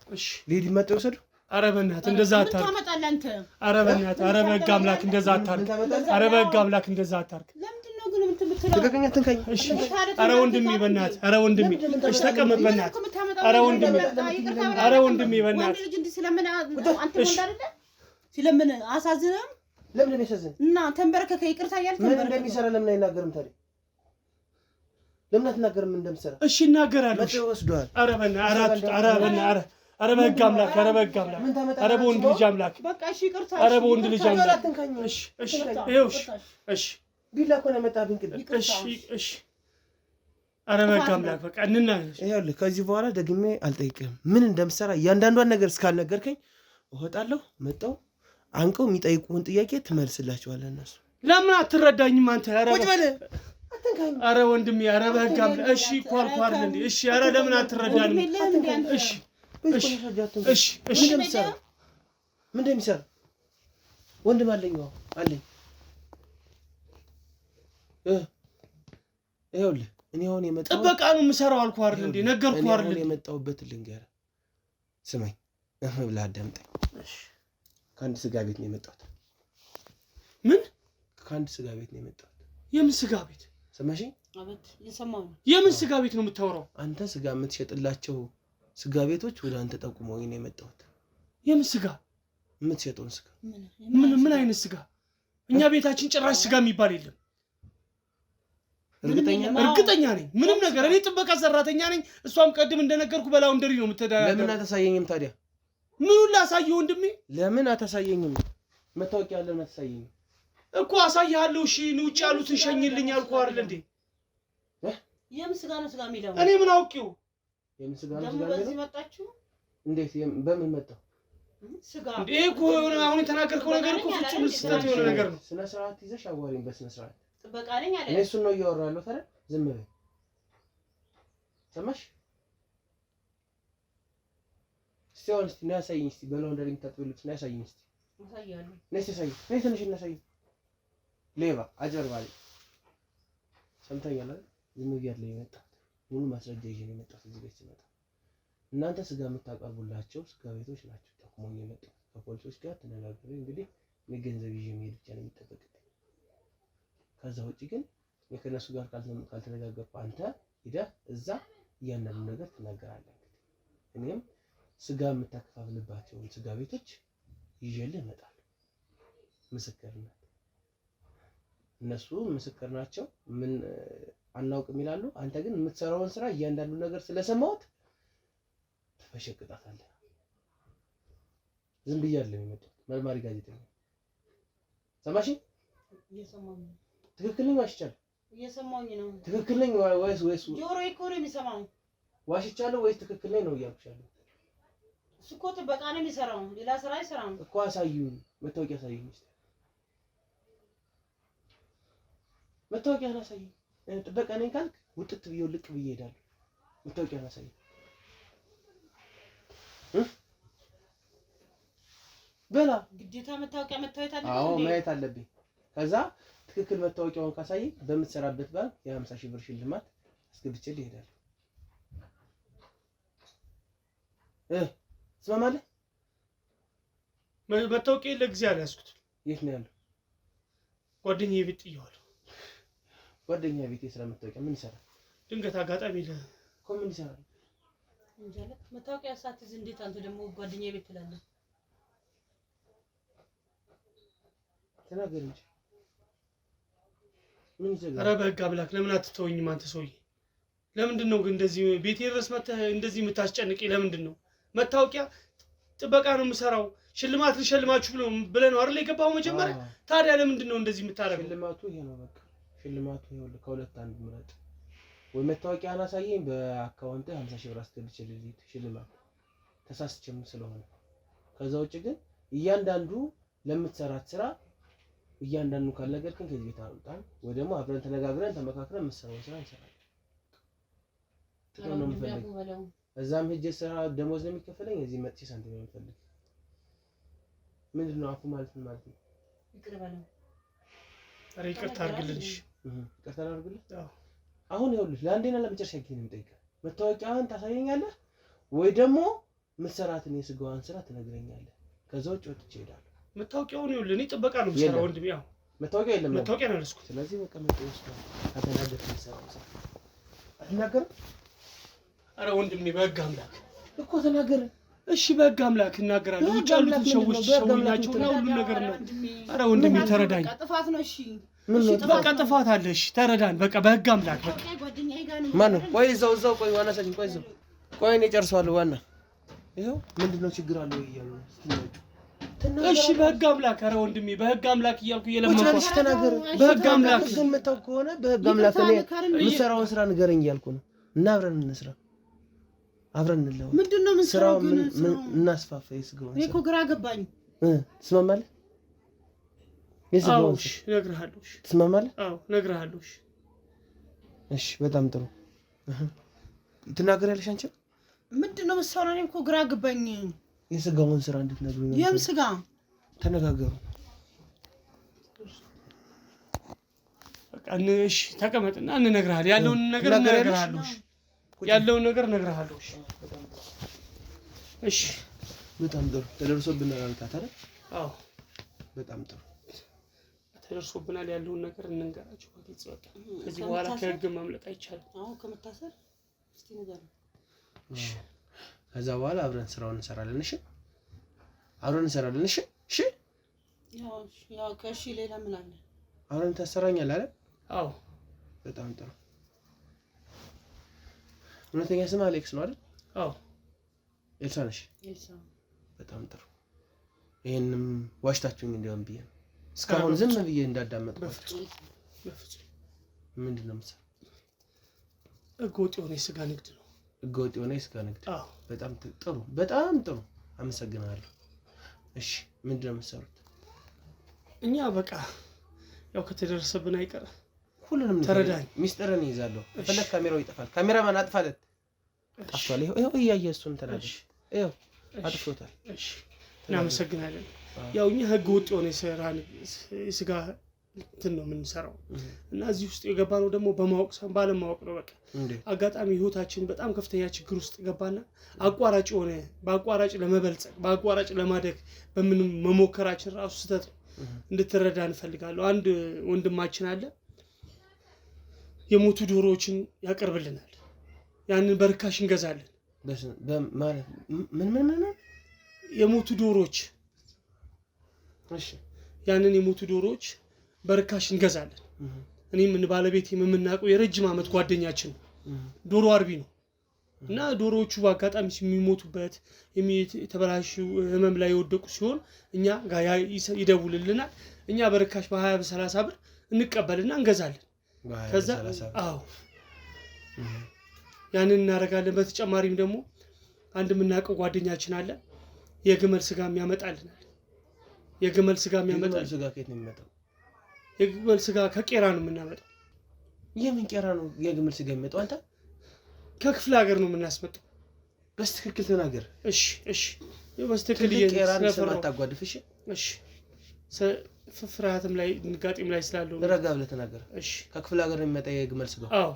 እሺ ሊድ መጣው ወሰዱ። ኧረ በእናትህ እንደዛ አታርግ። ታመጣለህ አንተ። ኧረ በእናትህ ኧረ በህግ አምላክ እንደዛ አታርግ። ኧረ በህግ አምላክ እንደዛ አታርግ። ለምንድን ነው ግን የምትለው? ተቀቀኛ ተንካኝ። እሺ ኧረ ወንድሜ በእናትህ ኧረ ወንድሜ እሺ ተቀመጥ በእናትህ። ኧረ ወንድሜ በእናትህ ልጅ እንዲህ ስለምን አንተ ወንድ አይደለ? ስለምን አሳዝነም? ለምን እንደሚያሳዝን እና ተንበረከከ ይቅርታ እያልክ ምን እንደሚሰራ ለምን አይናገርም ታዲያ? ለምን አትናገርም እንደምሰራ? እሺ እናገራለሁ። መጥተው ወስዷል። ኧረ በእናትህ ኧረ በህግ አምላክ ኧረ በህግ አምላክ ኧረ በወንድ ልጅ አምላክ በቃ እሺ ይቅርታ። ኧረ በወንድ ልጅ አምላክ እሺ እሺ ይኸው እሺ ቢላ እኮ ነው የመጣብኝ ቅድም። እሺ ኧረ በህግ አምላክ በቃ እንናገር። ይኸውልህ ከዚህ በኋላ ደግሜ አልጠይቅህም። ምን እንደምሰራ እያንዳንዷን ነገር እስካልነገርከኝ እወጣለሁ። መጣው አንቀው የሚጠይቁህን ጥያቄ ትመልስላቸዋለህ። እነሱ ለምን አትረዳኝም አንተ? ቁጭ በል አትንካኝ። ኧረ ወንድሜ ኧረ በህግ አምላክ እሺ ኳርኳር እንዴ እሺ ኧረ ለምን አትረዳኝም? እሺ እሺ እሺ ምን እንደሚሰራ ወንድም አለኝ አለኝ። ይኸውልህ እኔ አሁን የመጣሁት ጥበቃ ነው የምሰራው አልኩህ አይደል እንዴ? ነገርኩህ አይደል? የመጣሁበት ልንገርህ። ስማኝ ብለህ አዳምጠኝ። ከአንድ ስጋ ቤት ነው የመጣሁት። ምን? ከአንድ ስጋ ቤት ነው የመጣሁት። የምን ስጋ ቤት? ሰማሽኝ? አቤት የሰማው ነው። የምን ስጋ ቤት ነው የምታወራው? አንተ ስጋ የምትሸጥላቸው ስጋ ቤቶች ወደ አንተ ጠቁመውኝ ነው የመጣሁት። የምን ስጋ? የምትሸጠውን ስጋ። ምን አይነት ስጋ? እኛ ቤታችን ጭራሽ ስጋ የሚባል የለም። እርግጠኛ ነኝ። ምንም ነገር እኔ ጥበቃ ሰራተኛ ነኝ። እሷም ቀድም እንደነገርኩ በላውንደሪ ነው የምትተዳደረው። ለምን አታሳየኝም ታዲያ? ምኑን ላሳየው ወንድሜ? ለምን አታሳየኝም? መታወቂያ ለምን አታሳየኝም? እኮ አሳያለሁ። እሺ ውጭ ያሉትን ሸኝልኝ አልኩህ አይደል እንዴ? የምን ስጋ ነው ስጋ የሚለው? እኔ ምን አውቄው? የምን ስጋ ነው ደግሞ ስጋ በዚህ የሚለው? መጣችሁ? እንዴት በምን መጣው? ስጋ እንዴ እኮ አሁን የተናገርከው ነገር እኮ ፍጹም ስህተት የሆነ ነገር ነው። ስነ ስርዓት ይዘሽ አዋሪኝ በስነ ስርዓት። ጥበቃ ነኝ አለ። እኔ እሱን ነው እያወራሁ ያለሁት አይደል? ዝም በይ። ሰማሽ? እስቲ ነው ያሳይኝ። እስቲ በላውንደሪ የምታጥብልት ነው ያሳይኝ። እስቲ አሳያለሁ። ነይ ተሳይ ነይ ትንሽ እናሳይ። ሌባ አጭበርባሪ ሰምተኛል አይደል? ዝም ብያለሁ የመጣሁት ሙሉ ማስረጃ ይዤ ነው የመጣሁት። እዚህ ቤት ስመጣ እናንተ ስጋ የምታቀርቡላቸው ስጋ ቤቶች ናቸው ጠቁሞኝ የመጣሁት። ከፖሊሶች ጋር ተነጋግሬ እንግዲህ እኔ ገንዘብ ይዤ መሄድ ብቻ ነው የሚጠበቅብኝ። ከዛ ውጪ ግን ከነሱ ጋር ካልተነጋገርኩ አንተ ሄደህ እዛ እያንዳንዱ ነገር ትናገራለህ። እኔም ስጋ የምታከፋፍልባቸውን ስጋ ቤቶች ይዤልህ እመጣለሁ። ምስክርነት እነሱ ምስክር ናቸው። ምን አናውቅም ይላሉ። አንተ ግን የምትሰራውን ስራ እያንዳንዱ ነገር ስለሰማሁት ተፈሸቅጣታለህ። ዝም ብያለሁ የመጣሁት መርማሪ ጋዜጠኛ። ሰማሽኝ? እየሰማሁኝ ነው። ትክክል ነኝ ዋሽቻለሁ? እየሰማሁኝ ነው። ትክክል ነኝ ወይስ ጆሮዬ እኮ ነው የሚሰማው። ዋሽቻለሁ ወይስ ትክክል ነኝ ነው እያልኩሻለሁ? እሱ እኮ ጥበቃ ነው የሚሰራው፣ ሌላ ስራ አይሰራም እኮ። አሳዩኝ፣ መታወቂያ አሳዩኝ። መታወቂያ አሳዩኝ። ጥበቃ ነኝ ካልክ ውጥት ብዬ ልቅ ብዬ እሄዳለሁ። መታወቂያ አሳዩኝ። በላ ግዴታ መታወቂያ መታየት አለበት። አዎ ማየት አለብኝ። ከዛ ትክክል መታወቂያውን ካሳየኝ በምትሰራበት ባንክ የ50,000 ብር ሽልማት አስገብቼልህ እሄዳለሁ። ትስማማለህ? መታወቂያ ለጊዜ አልያዝኩት። የት ነው ያለው? ጓደኛዬ ቤት ጥዬዋለሁ። ጓደኛዬ ቤት የስራ መታወቂያ ምን ይሰራል? ድንገት አጋጣሚ እኮ ምን ይሰራል? እንጃለ መታወቂያ ሳትይዝ እንዴት አንተ ደግሞ ጓደኛዬ ቤት ትላለህ? ተናገር እንጂ ምን ይሰራል? ኧረ በህግ አምላክ ለምን አትተወኝም አንተ ሰውዬ? ለምንድን ነው ግን እንደዚህ ቤቴ ድረስ መተህ እንደዚህ የምታስጨንቀኝ? ለምንድን ነው? መታወቂያ ጥበቃ ነው የምሰራው፣ ሽልማት ልሸልማችሁ ብለህ ነው አይደል የገባኸው መጀመሪያ? ታዲያ ለምንድን ነው እንደዚህ የምታደርገው? ሽልማቱ ይሄ ነው በቃ። ሽልማቱ ይኸውልህ ከሁለት አንድ ምረጥ። ወይ መታወቂያ አላሳየኝ በአካውንት 50,000 ብር አስገብቼልህ ሽልማት ተሳስቼም ስለሆነ። ከዛ ውጭ ግን እያንዳንዱ ለምትሰራት ስራ እያንዳንዱ ካልነገርከኝ ከዚህ ቤት አውጣን፣ ወይ ደግሞ አብረን ተነጋግረን ተመካክረን የምትሰራውን ስራ እንሰራለን። ጥቅም ነው የምፈልገው። እዛም ሄጄ ስራ ደሞዝ ነው የሚከፈለኝ፣ እዚህ መጥቼ ሳንቲም ነው የምፈልግ። ምንድን ነው አፉ ማለት ምን ማለት ነው? ይቅር በለው። ኧረ ይቅርታ አድርግልኝ። ይቅርታ አድርግልኝ። አሁን ይኸውልህ ለአንዴና ለመጨረሻ ጊዜ ነው የምጠይቀህ። መታወቂያህን ታሳየኛለህ ወይ ደግሞ የምትሰራትን የስጋዋን ስራ ትነግረኛለህ። ከዛ ውጭ ወጥቼ እሄዳለሁ። መታወቂያውን ይኸውልህ እኔ ጥበቃ ነው የምሰራው ወንድሜ። ያው መታወቂያ የለም። መታወቂያ ነው ያልኩት። ስለዚህ በቃ መታወቂያ ውስጥ ከተናገርክ የምትሰራው ስራ አትናገርም? ኧረ ወንድሜ በህግ አምላክ እኮ ተናገር። እሺ በህግ አምላክ እናገራለሁ። ውጭ ያሉትን ሸውኛቸውና ሁሉን ነገር ነው። ኧረ ወንድሜ ተረዳኝ። ጥፋት ነው። እሺ በቃ ጥፋት አለ። እሺ ተረዳን። በቃ በህግ አምላክ በቃ ማነው? ቆይ እዛው ቆይ ዋና ሰኝ ቆይ እዛው ቆይ እኔ ጨርሰዋለሁ። ዋና ይኸው ምንድነው ችግር አለው እያሉ እሺ በህግ አምላክ። ኧረ ወንድሜ በህግ አምላክ እያልኩ እየለመንኩ ተናገር። በህግ አምላክ ግን መታው ከሆነ በህግ አምላክ እኔ የምትሰራውን ስራ ንገረኝ እያልኩ ነው። እና አብረን እንስራ፣ አብረን እንለው። ምንድነው ምን ስራው ግን እናስፋፋ የስጋውን። እኔ እኮ ግራ ገባኝ። ትስማማለህ? የስጋውን እነግርሃለሁ። ትስማማለህ? አዎ እነግርሃለሁ። እሺ በጣም ጥሩ። ትናገሪያለሽ አንቺ? ምንድነው መሰራው? እኔ እኮ ግራ ገባኝ። የስጋውን ስራ እንድትነግሩኝ ነው። የም ስጋ ተነጋገሩ። በቃ እሺ ተቀመጥና እንነግርሃለን። ያለውን ነገር እንነግርሃለሁ። ያለውን ነገር እነግርሃለሁ። እሺ በጣም ጥሩ። ተደርሶብናል አልካት አይደል? አዎ በጣም ጥሩ ተደርሶብናል ያለውን ነገር እንንገራቸው በግልጽ በቃ ከዚህ በኋላ ከህግ ማምለጥ አይቻልም አዎ ከመታሰር እስቲ ነገር ከዛ በኋላ አብረን ስራውን እንሰራለን እሺ አብረን እንሰራለን እሺ እሺ ያው ከሺ ሌላ ምን አለ አብረን ታሰራኛለህ አይደል አዎ በጣም ጥሩ እውነተኛ ስም አሌክስ ነው አይደል አዎ ኤልሳ ነሽ ኤልሳ በጣም ጥሩ ይሄንም ዋሽታችሁኝ እንዲያውም ብዬ እስካሁን ዝም ብዬ እንዳዳመጥኩት ምንድነው የምትሰራው ህገወጥ የሆነ የስጋ ንግድ ነው ህገወጥ የሆነ የስጋ ንግድ አዎ በጣም ጥሩ አመሰግናለሁ እሺ ምንድነው የምትሰሩት እኛ በቃ ያው ከተደረሰብን አይቀር ሁሉንም ተረዳኝ ሚስጥርን ይዛለሁ ፈለክ ካሜራው ይጠፋል ካሜራማን አጥፋለት ጠፍቷል ይሄው እያየሱን ተናደሽ ይሄው አጥፍቶታል እሺ እናመሰግናለን ያው እኛ ህገወጥ የሆነ የስጋ እንትን ነው የምንሰራው እና እዚህ ውስጥ የገባነው ደግሞ በማወቅ ሳይሆን ባለማወቅ ነው በቃ አጋጣሚ ህይወታችን በጣም ከፍተኛ ችግር ውስጥ ገባና አቋራጭ የሆነ በአቋራጭ ለመበልጸግ በአቋራጭ ለማደግ በምንም መሞከራችን ራሱ ስህተት ነው እንድትረዳ እንፈልጋለሁ አንድ ወንድማችን አለ የሞቱ ዶሮዎችን ያቀርብልናል ያንን በርካሽ እንገዛለን ማለት ምን የሞቱ ዶሮዎች እሺ ያንን የሞቱ ዶሮዎች በርካሽ እንገዛለን እኔም ምን ባለቤት የምናቀው የረጅም አመት ጓደኛችን ዶሮ አርቢ ነው እና ዶሮዎቹ በአጋጣሚ የሚሞቱበት የተበላሹ ህመም ላይ የወደቁ ሲሆን እኛ ጋር ይደውልልናል እኛ በርካሽ በ20 በ30 ብር እንቀበልና እንገዛለን ከዛ አዎ ያንን እናደርጋለን በተጨማሪም ደግሞ አንድ የምናቀው ጓደኛችን አለ የግመል ስጋ የሚያመጣልናል የግመል ስጋ የሚያመጣል ስጋ ከየት ነው የሚመጣው የግመል ስጋ ከቄራ ነው የምናመጣው የምን ቄራ ነው የግመል ስጋ የሚመጣው አንተ ከክፍለ ሀገር ነው የምናስመጣው በስትክክል ተናገር እሺ በስትክክል ቄራን ስለማታጓድፍ እሺ ፍርሃትም ላይ ንጋጤም ላይ ስላለው ረጋ ብለህ ተናገር እሺ ከክፍለ ሀገር የሚመጣ የግመል ስጋ አዎ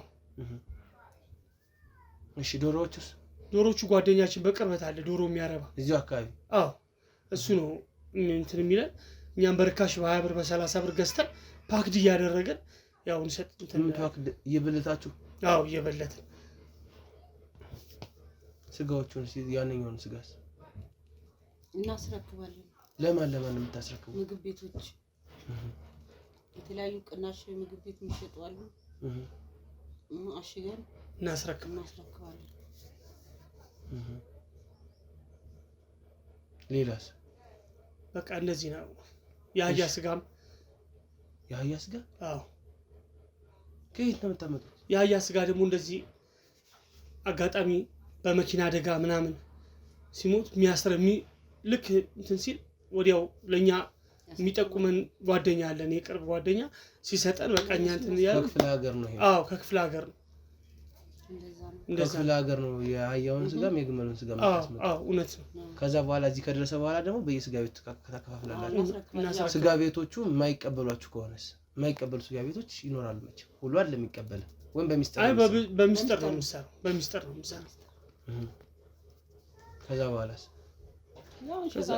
እሺ ዶሮዎቹ ጓደኛችን በቅርበት አለ ዶሮ የሚያረባ እዚሁ አካባቢ አዎ እሱ ነው እንትን የሚለን እኛም በርካሽ በ20 ብር በ30 ብር ገዝተን ፓክድ እያደረገን ያው እንሰጥ እንትን ፓክድ እየበለታችሁ አዎ እየበለትን ስጋዎቹን ያንኛውን ስጋስ እናስረክባለን ለማን የምታስረክቡ ምግብ ቤቶች የተለያዩ ቅናሽ ምግብ ቤት የሚሸጡ አሉ አሽገን እናስረክባለን ሌላስ በቃ እንደዚህ ነው የአህያ ስጋ አዎ ከየት ነው የምታመጡት የአህያ ስጋ ደግሞ እንደዚህ አጋጣሚ በመኪና አደጋ ምናምን ሲሞት የሚያስረሚ ልክ እንትን ሲል ወዲያው ለኛ የሚጠቁመን ጓደኛ አለን የቅርብ ጓደኛ ሲሰጠን በቃኛ እንትን ያለው ከክፍለ ሀገር ነው ይሄ አዎ ከክፍለ ሀገር ነው እንደዛ ከክፍለ ሀገር ነው የአህያውን ስጋም የግመሉን ስጋም ተስመጣ አዎ እውነት ነው ከዛ በኋላ እዚህ ከደረሰ በኋላ ደግሞ በየስጋ ቤቱ ተከፋፍላላችሁ ስጋ ቤቶቹ የማይቀበሏችሁ ከሆነስ የማይቀበሉ ስጋ ቤቶች ይኖራሉ መቼ ሁሉ አይደለም የሚቀበል ወይም በሚስጥር ነው የምሰራው ከዛ በኋላስ ከዛ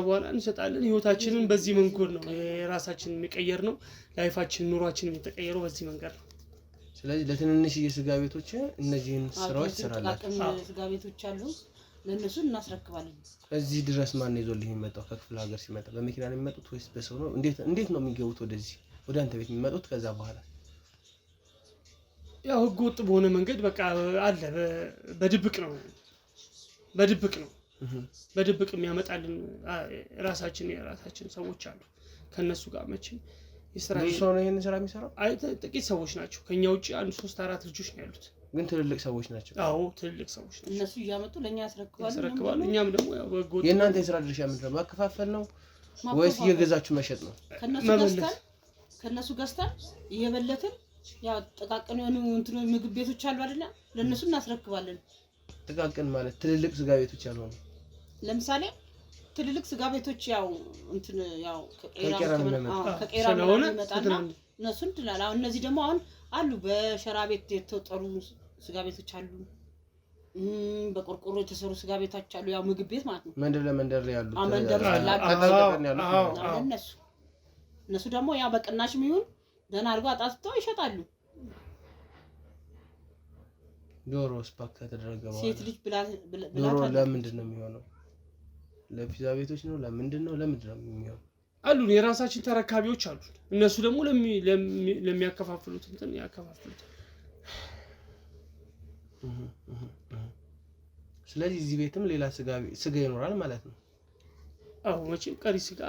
በኋላ እንሰጣለን ህይወታችንን በዚህ መንገድ ነው የራሳችንን የሚቀየር ነው ላይፋችን ኑሯችንን የተቀየረው በዚህ መንገድ ነው ስለዚህ ለትንንሽ የስጋ ቤቶች እነዚህን ስራዎች ትሰራላችሁ ስጋ ቤቶች አሉ ለነሱ እናስረክባለን እዚህ ድረስ ማን ይዞልኝ የሚመጣው ከክፍለ ሀገር ሲመጣ በመኪና ነው የሚመጡት ወይስ በሰው ነው እንዴት ነው የሚገቡት ወደ አንተ ቤት የሚመጡት ከዛ በኋላ ያው ህገወጥ በሆነ መንገድ በቃ አለ በድብቅ ነው በድብቅ የሚያመጣልን የራሳችን ሰዎች አሉ ከነሱ ጋር መቼም የስራ ሰው ነው ይሄን ስራ የሚሰራው አይ ጥቂት ሰዎች ናቸው ከኛ ውጪ 1 3 4 ልጆች ነው ያሉት ግን ትልልቅ ሰዎች ናቸው አዎ ትልልቅ ሰዎች ናቸው እነሱ እያመጡ ለኛ ያስረክባሉ እኛም ደግሞ ያው በህገወጥ የእናንተ የስራ ድርሻ ምንድን ነው ማከፋፈል ነው ወይስ እየገዛችሁ መሸጥ ነው ከነሱ ገዝተን እየበለትን ያው ጥቃቅን የሆኑ እንትኑ ምግብ ቤቶች አሉ አይደል ለነሱ እናስረክባለን ጥቃቅን ማለት ትልልቅ ስጋ ቤቶች ያልሆኑ ለምሳሌ ትልልቅ ስጋ ቤቶች ያው እንትን ያው ከቄራ ስለሆነ እነሱ እንትላል አሁን እነዚህ ደግሞ አሁን አሉ በሸራ ቤት የተወጠሩ ስጋ ቤቶች አሉ በቆርቆሮ የተሰሩ ስጋ ቤቶች አሉ። ያው ምግብ ቤት ማለት ነው። መንደር ላይ ያሉት መንደር ያሉት እነሱ ደግሞ ያው በቅናሽም ይሁን ደህና አድርገው አጣጥተው ይሸጣሉ። ዶሮ ስፓክ ከተደረገ በኋላ ሴት ልጅ ብላ ዶሮ ለምንድን ነው የሚሆነው? ለፒዛ ቤቶች ነው? ለምንድን ነው የሚሆነው? አሉን የራሳችን ተረካቢዎች አሉ። እነሱ ደግሞ ለሚያከፋፍሉት እንትን ያከፋፍሉት። ስለዚህ እዚህ ቤትም ሌላ ስጋ ይኖራል ማለት ነው። አዎ መቼም ቀሪ ስጋ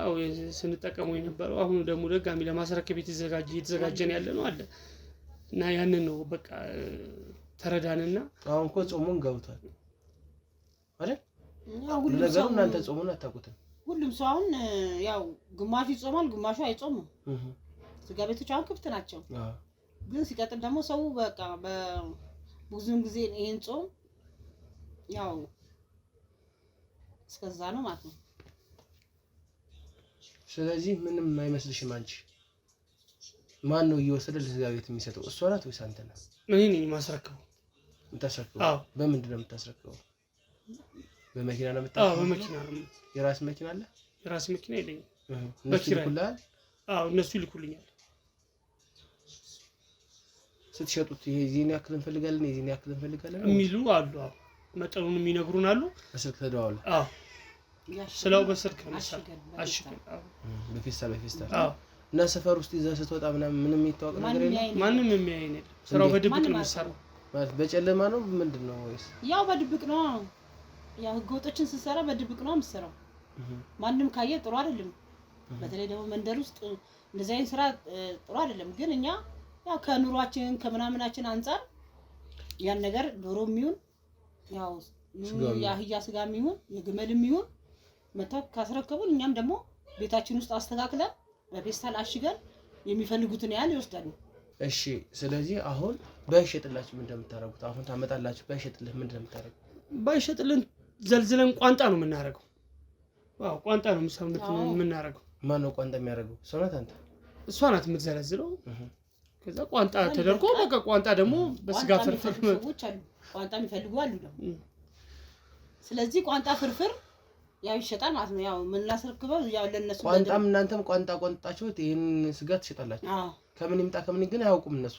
ስንጠቀመው የነበረው አሁን ደግሞ ደጋሚ ለማስረከብ የተዘጋጀን ያለ ነው አለ እና ያንን ነው በቃ ተረዳንና አሁን እኮ ጾሙን ገብቷል አይደል? ለነገሩ እናንተ ጾሙን አታውቁትም። ሁሉም ሰው አሁን ያው ግማሹ ይጾማል፣ ግማሹ አይጾምም። ስጋ ቤቶች አሁን ክፍት ናቸው። ግን ሲቀጥል ደግሞ ሰው በቃ በብዙም ጊዜ ይሄን ጾም ያው እስከዛ ነው ማለት ነው። ስለዚህ ምንም አይመስልሽም አንቺ? ማን ነው እየወሰደ ለስጋ ቤት የሚሰጠው? እሷ ናት ወይስ አንተ ነህ? እኔ ነኝ የማስረክበው። የምታስረክበው? በምንድን ነው የምታስረክበው? በመኪና ነው የምታስረክበው? በመኪና ነው። የራስ መኪና አለ? የራስ መኪና የለኝም። በኪራይ? እነሱ ይልኩልኛል። ስትሸጡት ይሄ ዚህን ያክል እንፈልጋለን የዚህን ያክል እንፈልጋለን የሚሉ አሉ። መጠኑን የሚነግሩን አሉ። በስልክ ተደዋውለው? ስለው በስልክ ነው አሽከን በፌስታል እና ሰፈር ውስጥ ይዘህ ስትወጣ ምንም የሚታወቅ ነገር የለም? ማንም የሚያየን የለም። ስራው በድብቅ ነው የሚሰራው። ማለት በጨለማ ነው ምንድን ነው ወይስ? ያው በድብቅ ነው። ያው ህገወጦችን ስትሰራ በድብቅ ነው የምትሰራው። ማንም ካየ ጥሩ አይደለም። በተለይ ደግሞ መንደር ውስጥ እንደዚህ አይነት ስራ ጥሩ አይደለም። ግን እኛ ያው ከኑሯችን ከምናምናችን አንፃር ያን ነገር ዶሮም ይሁን ያው የአህያ ስጋም ይሁን የግመልም ይሁን መተው ካስረከቡን እኛም ደግሞ ቤታችን ውስጥ አስተካክለን በፌስታል አሽገን የሚፈልጉትን ያህል ይወስዳሉ። እሺ ስለዚህ አሁን ባይሸጥላችሁ ምን እንደምታረጉት? አሁን ታመጣላችሁ ባይሸጥልህ ምን እንደምታረጉት? ባይሸጥልን ዘልዝለን ቋንጣ ነው የምናረገው። ቋንጣ ነው የምናረገው። ማን ነው ቋንጣ የሚያደርገው? እሷ ናት አንተ? እሷ ናት የምትዘለዝለው። ከዛ ቋንጣ ተደርጎ በቃ ቋንጣ ደግሞ በስጋ ፍርፍር ሰዎች አሉ። ቋንጣ የሚፈልጉ አሉ ደግሞ። ስለዚህ ቋንጣ ፍርፍር ያው ይሸጣል ማለት ነው። ያው ምን ላስረክበው ያው ለነሱ ቋንጣም እናንተም ቋንጣ ቆንጣችሁት ይሄን ስጋ ትሸጣላችሁ። ከምን ይምጣ ከምን ግን አያውቁም እነሱ።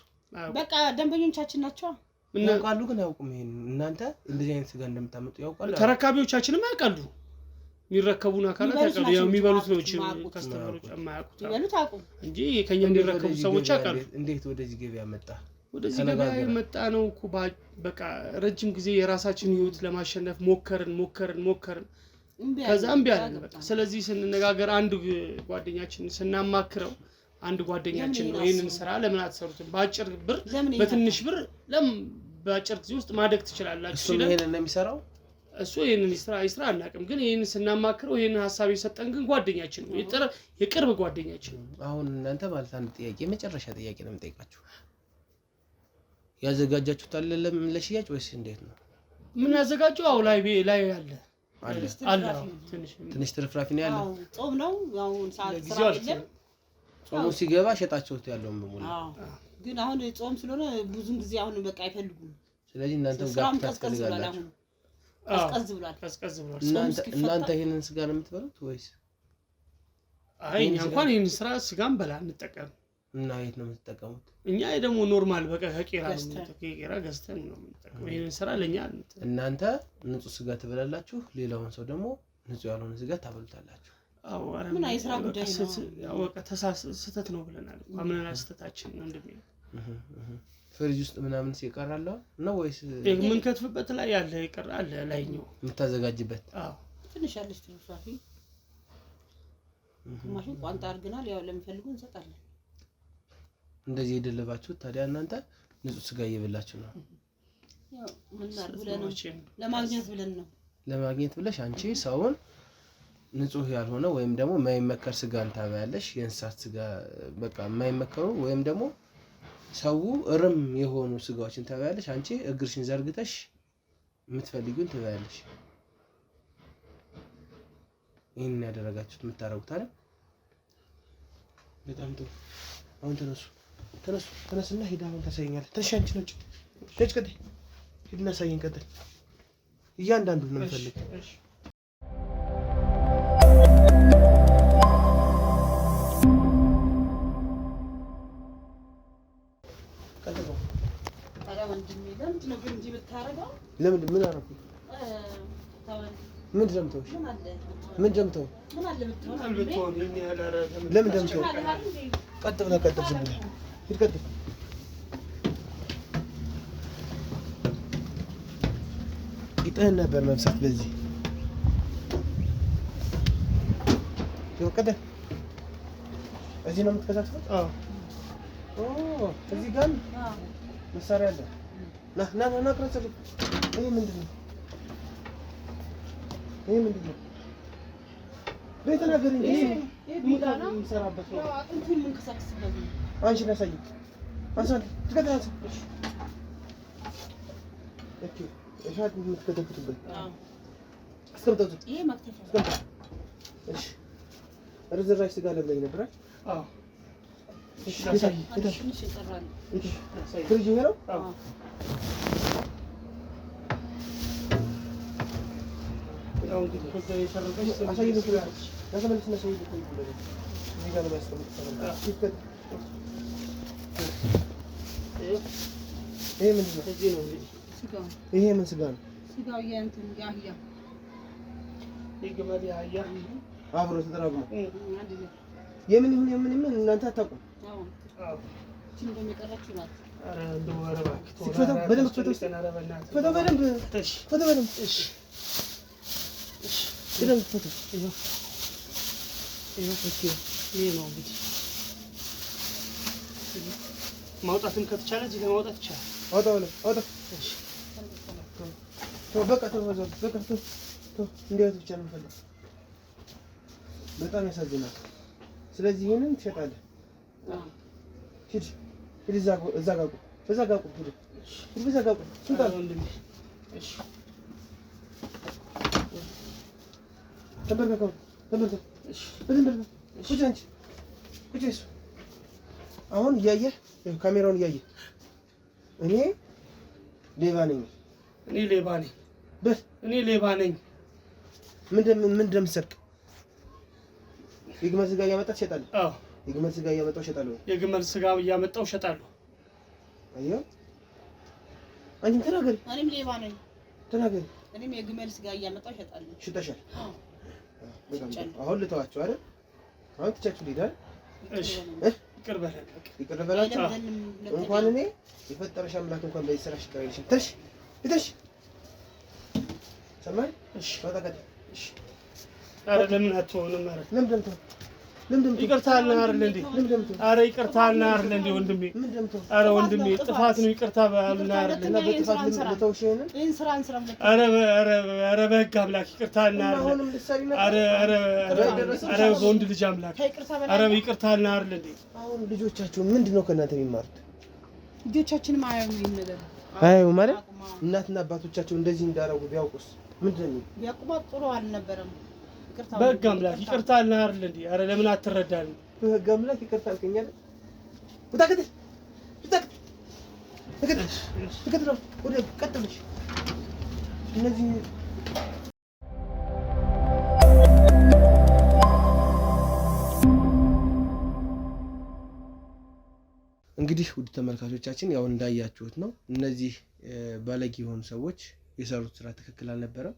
በቃ ደንበኞቻችን ናቸው። ያውቃሉ ግን አያውቁም። ይሄን እናንተ እንደዚህ አይነት ስጋ እንደምታመጡ ያውቃሉ። ተረካቢዎቻችንም ያውቃሉ። የሚረከቡን አካላት ያውቃሉ። ያው የሚበሉት ነው ከስተመሮች የማያውቁት የሚበሉት አያውቁም እንጂ ከኛ እንዲረከቡ ሰዎች ያውቃሉ። እንዴት ወደዚህ ገበያ መጣ? ወደዚህ ገበያ የመጣ ነው እኮ በቃ ረጅም ጊዜ የራሳችን ህይወት ለማሸነፍ ሞከርን ከዛ እምቢ አለን በቃ። ስለዚህ ስንነጋገር አንድ ጓደኛችን ስናማክረው አንድ ጓደኛችን ነው ይሄንን ስራ ለምን አትሰሩትም? በአጭር ብር በትንሽ ብር በአጭር ጊዜ ውስጥ ማደግ ትችላላችሁ ሲል ይሄንን ነው የሚሰራው። እሱ ይሄንን ይስራ አናውቅም፣ ግን ይሄንን ስናማክረው ይሄንን ሐሳብ የሰጠን ግን ጓደኛችን ነው፣ የቅርብ ጓደኛችን ነው። አሁን እናንተ ማለት አንድ ጥያቄ የመጨረሻ ጥያቄ ነው የምጠይቃችሁ። ያዘጋጃችሁት አለ ለሽያጭ ወይስ እንዴት ነው? ምን ያዘጋጀው? አው ላይ አለ ትንሽ ትርፍራፊ ነው ያለው። ጾም ነው ያው ሰዓት ስራ የለም። ጾሙ ሲገባ ሸጣችሁት ያለው በሙሉ። ግን አሁን ጾም ስለሆነ ብዙን ጊዜ አሁን በቃ አይፈልጉም። ስለዚህ እናንተም ጋር ታስፈልጋላችሁ። ቀዝቀዝ ብሏል። እናንተ ይሄንን ስጋ ነው የምትበሉት ወይስ? አይ እኛ እንኳን ይሄንን ስጋን በላ እንጠቀም እና የት ነው የምትጠቀሙት? እኛ ደግሞ ኖርማል በቃ ከቄራ ገዝተን ነው የምንጠቀመው። ይሄንን ስራ ለኛ እናንተ ንጹህ ስጋ ትበላላችሁ፣ ሌላውን ሰው ደግሞ ንጹህ ያልሆነ ስጋ ታበሉታላችሁ። አዎ ምን አይስራ ጉዳይ ነው። ያው በቃ ስህተት ነው ብለናል። አምነናል ስህተታችን ነው እንደሚል። ፍሪጅ ውስጥ ምናምን ሲቀራል ነው ወይስ የምንከትፍበት ላይ ያለ ይቀራል? ላይኛው የምታዘጋጅበት? አዎ ትንሽ ያለች ትንፋፊ ማሽን ቋንጣ አድርገናል። ያው ለሚፈልጉ እንሰጣለን። እንደዚህ የደለባችሁት ታዲያ እናንተ ንጹህ ስጋ እየበላችሁ ነው። ያው ምን ብለን ነው ለማግኘት ብለን ነው። ለማግኘት ብለሽ አንቺ ሰውን ንጹህ ያልሆነ ወይም ደግሞ የማይመከር ስጋን ታበያለሽ። የእንስሳት ስጋ በቃ የማይመከሩ ወይም ደግሞ ሰው እርም የሆኑ ስጋዎችን ታበያለሽ። አንቺ እግርሽን ዘርግተሽ የምትፈልጊውን ትበያለሽ። ይሄን ያደረጋችሁት የምታረጉት አይደል? በጣም ጥሩ። አሁን ተነሱና ሄዳ አሁን ታሳይኛለህ። ተነሽ አንቺ ነጭ ቀጥይ ሂድና ሳይን ቀጥል እያንዳንዱን ነው የምፈልግ። ለምን ምን አደረኩ? ምን ደምተው ምን ደምተው ለምን ደምተው? ቀጥ ብለህ ቀጥ ዝም ብለህ ሂድ ቀጥ። ይጠህን ነበር መብሳት በዚህ ቀጥ። እዚህ ነው የምትከታተለው? አዎ እዚህ ጋር መሳሪያ አለ። ና ቅረጽ። ይሄ ምንድን ነው? ይሄ ምንድን ነው? በተናገር እንጂ ይሄ ቢላና የሚሰራበት ነው። እንትን መንከሳከስበት ነው። አንቺ ነሳይ አንሳት ትከታተል። እሺ እሻት የምትከተክቱበት አስቀምጠው። ይሄ መክተፍ ነው። እሺ ርዝራሽ ስጋ ለብለኝ ነበር። አዎ እሺ ፍሪጅ ይሄ ነው። አዎ ያው እንግዲህ ከዛ የሰረቀች አሳይኝ ነው። ለተመለስ ነው ሰው ይልኩ ይብለኝ እዚህ ጋር ነው ያስቀምጠው። ይሄ ምንድን ነው? እዚህ ነው እንግዲህ ስጋው። ይሄ ምን ስጋ ነው? ስጋው የእንትን ያህያ ይገመድ ያህያ አብሮ ተጠራቅሞ የምን ይሁን እናንተ አታውቁም? አዎ እቺ እንደሚቀራችሁ ናት። አረ እንደው አረባክ ፎቶ በደንብ ፎቶ በደንብ እሺ በደንብ ፎቶ ይሄ ፎቶ ይሄ ነው እንግዲህ ማውጣትም ከተቻለ እዚህ ጋር ማውጣት ይቻላል። አውጣ እሺ በቃ እንዴት ብቻ ነው የምፈልገው። በጣም ያሳዝናል። ስለዚህ ይሄንን ትሸጣለህ። ሂድ እዛ ጋር ቁም። እዛ ጋር ቁም። ስንት አለ ወንድሜ? እሺ ተንበርከክ። እሺ ቁጭ አንቺ ቁጭ። እሱ አሁን እያየህ ካሜራውን እያየህ እኔ ሌባ ነኝ ምን እንደምትሰርቅ የግመል ስጋ እያመጣህ ትሸጣለህ? አዎ የግመል ስጋ እያመጣሁ እሸጣለሁ። የግመል ስጋ እያመጣሁ እሸጣለሁ። አየሁ። አንቺም ተናገሪ። እኔም ሌባ ነኝ። ተናገሪ። እኔም የግመል ስጋ እያመጣሁ እሸጣለሁ። ሽጠሻል? አዎ። አሁን ልተዋቸው አይደል? አሁን ትቻችሁ ልሄዳል። እሺ ይቅር በላቸው። እንኳን እኔ የፈጠረሽ አምላክ እንኳን በዚህ ስራሽ ይቅር አይልሽም። ትሽ ሰማይ። እሺ ወጣ። እሺ ኧረ ለምን አትሆንም? ኧረ ለምን ይቅርታ አልን አይደል እንዴ? ኧረ ይቅርታ አልን አይደል እንዴ ወንድሜ? ኧረ ወንድሜ ጥፋት ነው ይቅርታ አልን አይደል? እና በጥፋት ልተውሽ ይሄንን ይሄን ስራ እንስራ። ኧረ በህግ አምላክ ይቅርታ አልን አይደል? ኧረ በወንድ ልጅ አምላክ ኧረ ይቅርታ አልን አይደል እንዴ? አሁን ልጆቻችሁ ምንድነው ከእናንተ የሚማሩት? ልጆቻችንም አያዩ ይሄን ነገር አያዩ ማለት እናትና አባቶቻቸው እንደዚህ እንዳረጉ ቢያውቁስ ምንድን ነው? ቢያውቁማ ጥሩ አልነበረም። በህግ አምላክ ይቅርታ አልን አይደል እንዴ? ኧረ ለምን አትረዳንም? በህግ አምላክ ይቅርታ አልከኝ አይደል? ቀጥልሽ እነዚህ እንግዲህ ውድ ተመልካቾቻችን ያው እንዳያችሁት ነው። እነዚህ ባለጌ የሆኑ ሰዎች የሰሩት ስራ ትክክል አልነበረም።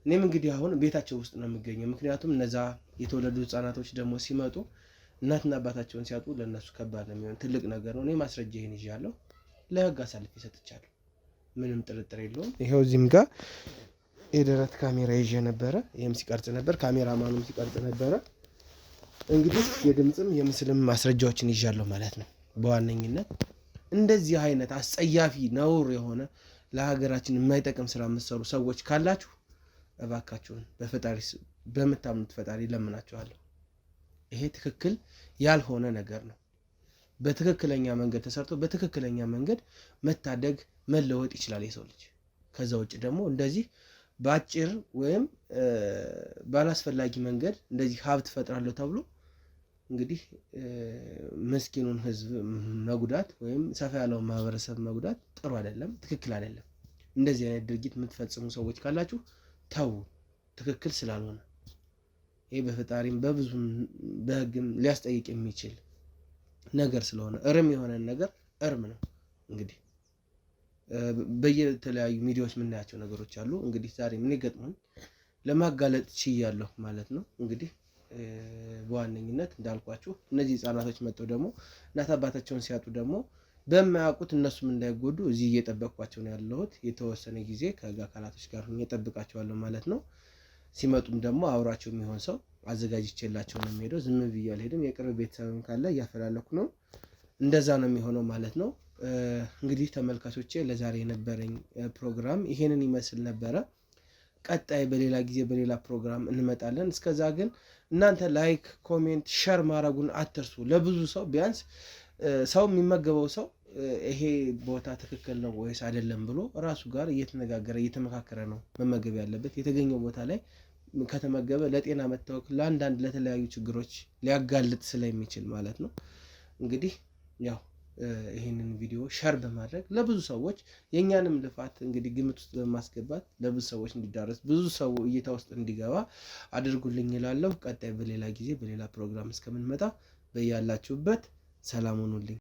እኔም እንግዲህ አሁን ቤታቸው ውስጥ ነው የምገኘው። ምክንያቱም እነዛ የተወለዱ ህጻናቶች ደግሞ ሲመጡ እናትና አባታቸውን ሲያጡ ለእነሱ ከባድ ነው የሚሆን፣ ትልቅ ነገር ነው። እኔ ማስረጃ ይሄን ይዣለሁ፣ ለህግ አሳልፌ ሰጥቻለሁ። ምንም ጥርጥር የለውም። ይሄው እዚህም ጋር የደረት ካሜራ ይዤ ነበረ። ይሄም ሲቀርጽ ነበር፣ ካሜራማኑም ሲቀርጽ ነበረ። እንግዲህ የድምጽም የምስልም ማስረጃዎችን ይዣለሁ ማለት ነው። በዋነኝነት እንደዚህ አይነት አስጸያፊ ነውር የሆነ ለሀገራችን የማይጠቅም ስራ የምትሰሩ ሰዎች ካላችሁ እባካችሁን በፈጣሪ በምታምኑት ፈጣሪ ለምናችኋለሁ። ይሄ ትክክል ያልሆነ ነገር ነው። በትክክለኛ መንገድ ተሰርቶ በትክክለኛ መንገድ መታደግ መለወጥ ይችላል የሰው ልጅ። ከዛ ውጭ ደግሞ እንደዚህ በአጭር ወይም ባላስፈላጊ መንገድ እንደዚህ ሀብት ፈጥራለሁ ተብሎ እንግዲህ ምስኪኑን ህዝብ መጉዳት ወይም ሰፋ ያለውን ማህበረሰብ መጉዳት ጥሩ አይደለም፣ ትክክል አይደለም። እንደዚህ አይነት ድርጊት የምትፈጽሙ ሰዎች ካላችሁ ተው፣ ትክክል ስላልሆነ ይሄ በፈጣሪም በብዙም በህግም ሊያስጠይቅ የሚችል ነገር ስለሆነ እርም የሆነ ነገር እርም ነው። እንግዲህ በየተለያዩ ሚዲያዎች የምናያቸው ነገሮች አሉ። እንግዲህ ዛሬ ምን ይገጥሙን ለማጋለጥ ችያለሁ ማለት ነው። እንግዲህ በዋነኝነት እንዳልኳችሁ እነዚህ ህጻናቶች መጥተው ደግሞ እናት አባታቸውን ሲያጡ ደግሞ በማያውቁት እነሱም እንዳይጎዱ እዚህ እየጠበቅኳቸው ነው ያለሁት። የተወሰነ ጊዜ ከህግ አካላቶች ጋር እየጠብቃቸዋለሁ ማለት ነው። ሲመጡም ደግሞ አብሯቸው የሚሆን ሰው አዘጋጅቼላቸው ነው የሚሄደው። ዝም ብዬ አልሄድም። የቅርብ ቤተሰብም ካለ እያፈላለኩ ነው። እንደዛ ነው የሚሆነው ማለት ነው። እንግዲህ ተመልካቾቼ ለዛሬ የነበረኝ ፕሮግራም ይሄንን ይመስል ነበረ። ቀጣይ በሌላ ጊዜ በሌላ ፕሮግራም እንመጣለን። እስከዛ ግን እናንተ ላይክ፣ ኮሜንት፣ ሸር ማድረጉን አትርሱ። ለብዙ ሰው ቢያንስ ሰው የሚመገበው ሰው ይሄ ቦታ ትክክል ነው ወይስ አይደለም ብሎ ራሱ ጋር እየተነጋገረ እየተመካከረ ነው መመገብ ያለበት። የተገኘው ቦታ ላይ ከተመገበ ለጤና መታወክ ለአንዳንድ ለተለያዩ ችግሮች ሊያጋልጥ ስለሚችል ማለት ነው። እንግዲህ ያው ይህንን ቪዲዮ ሸር በማድረግ ለብዙ ሰዎች የእኛንም ልፋት እንግዲህ ግምት ውስጥ በማስገባት ለብዙ ሰዎች እንዲዳረስ ብዙ ሰው እይታ ውስጥ እንዲገባ አድርጉልኝ እላለሁ። ቀጣይ በሌላ ጊዜ በሌላ ፕሮግራም እስከምንመጣ በያላችሁበት ሰላም ሁኑልኝ።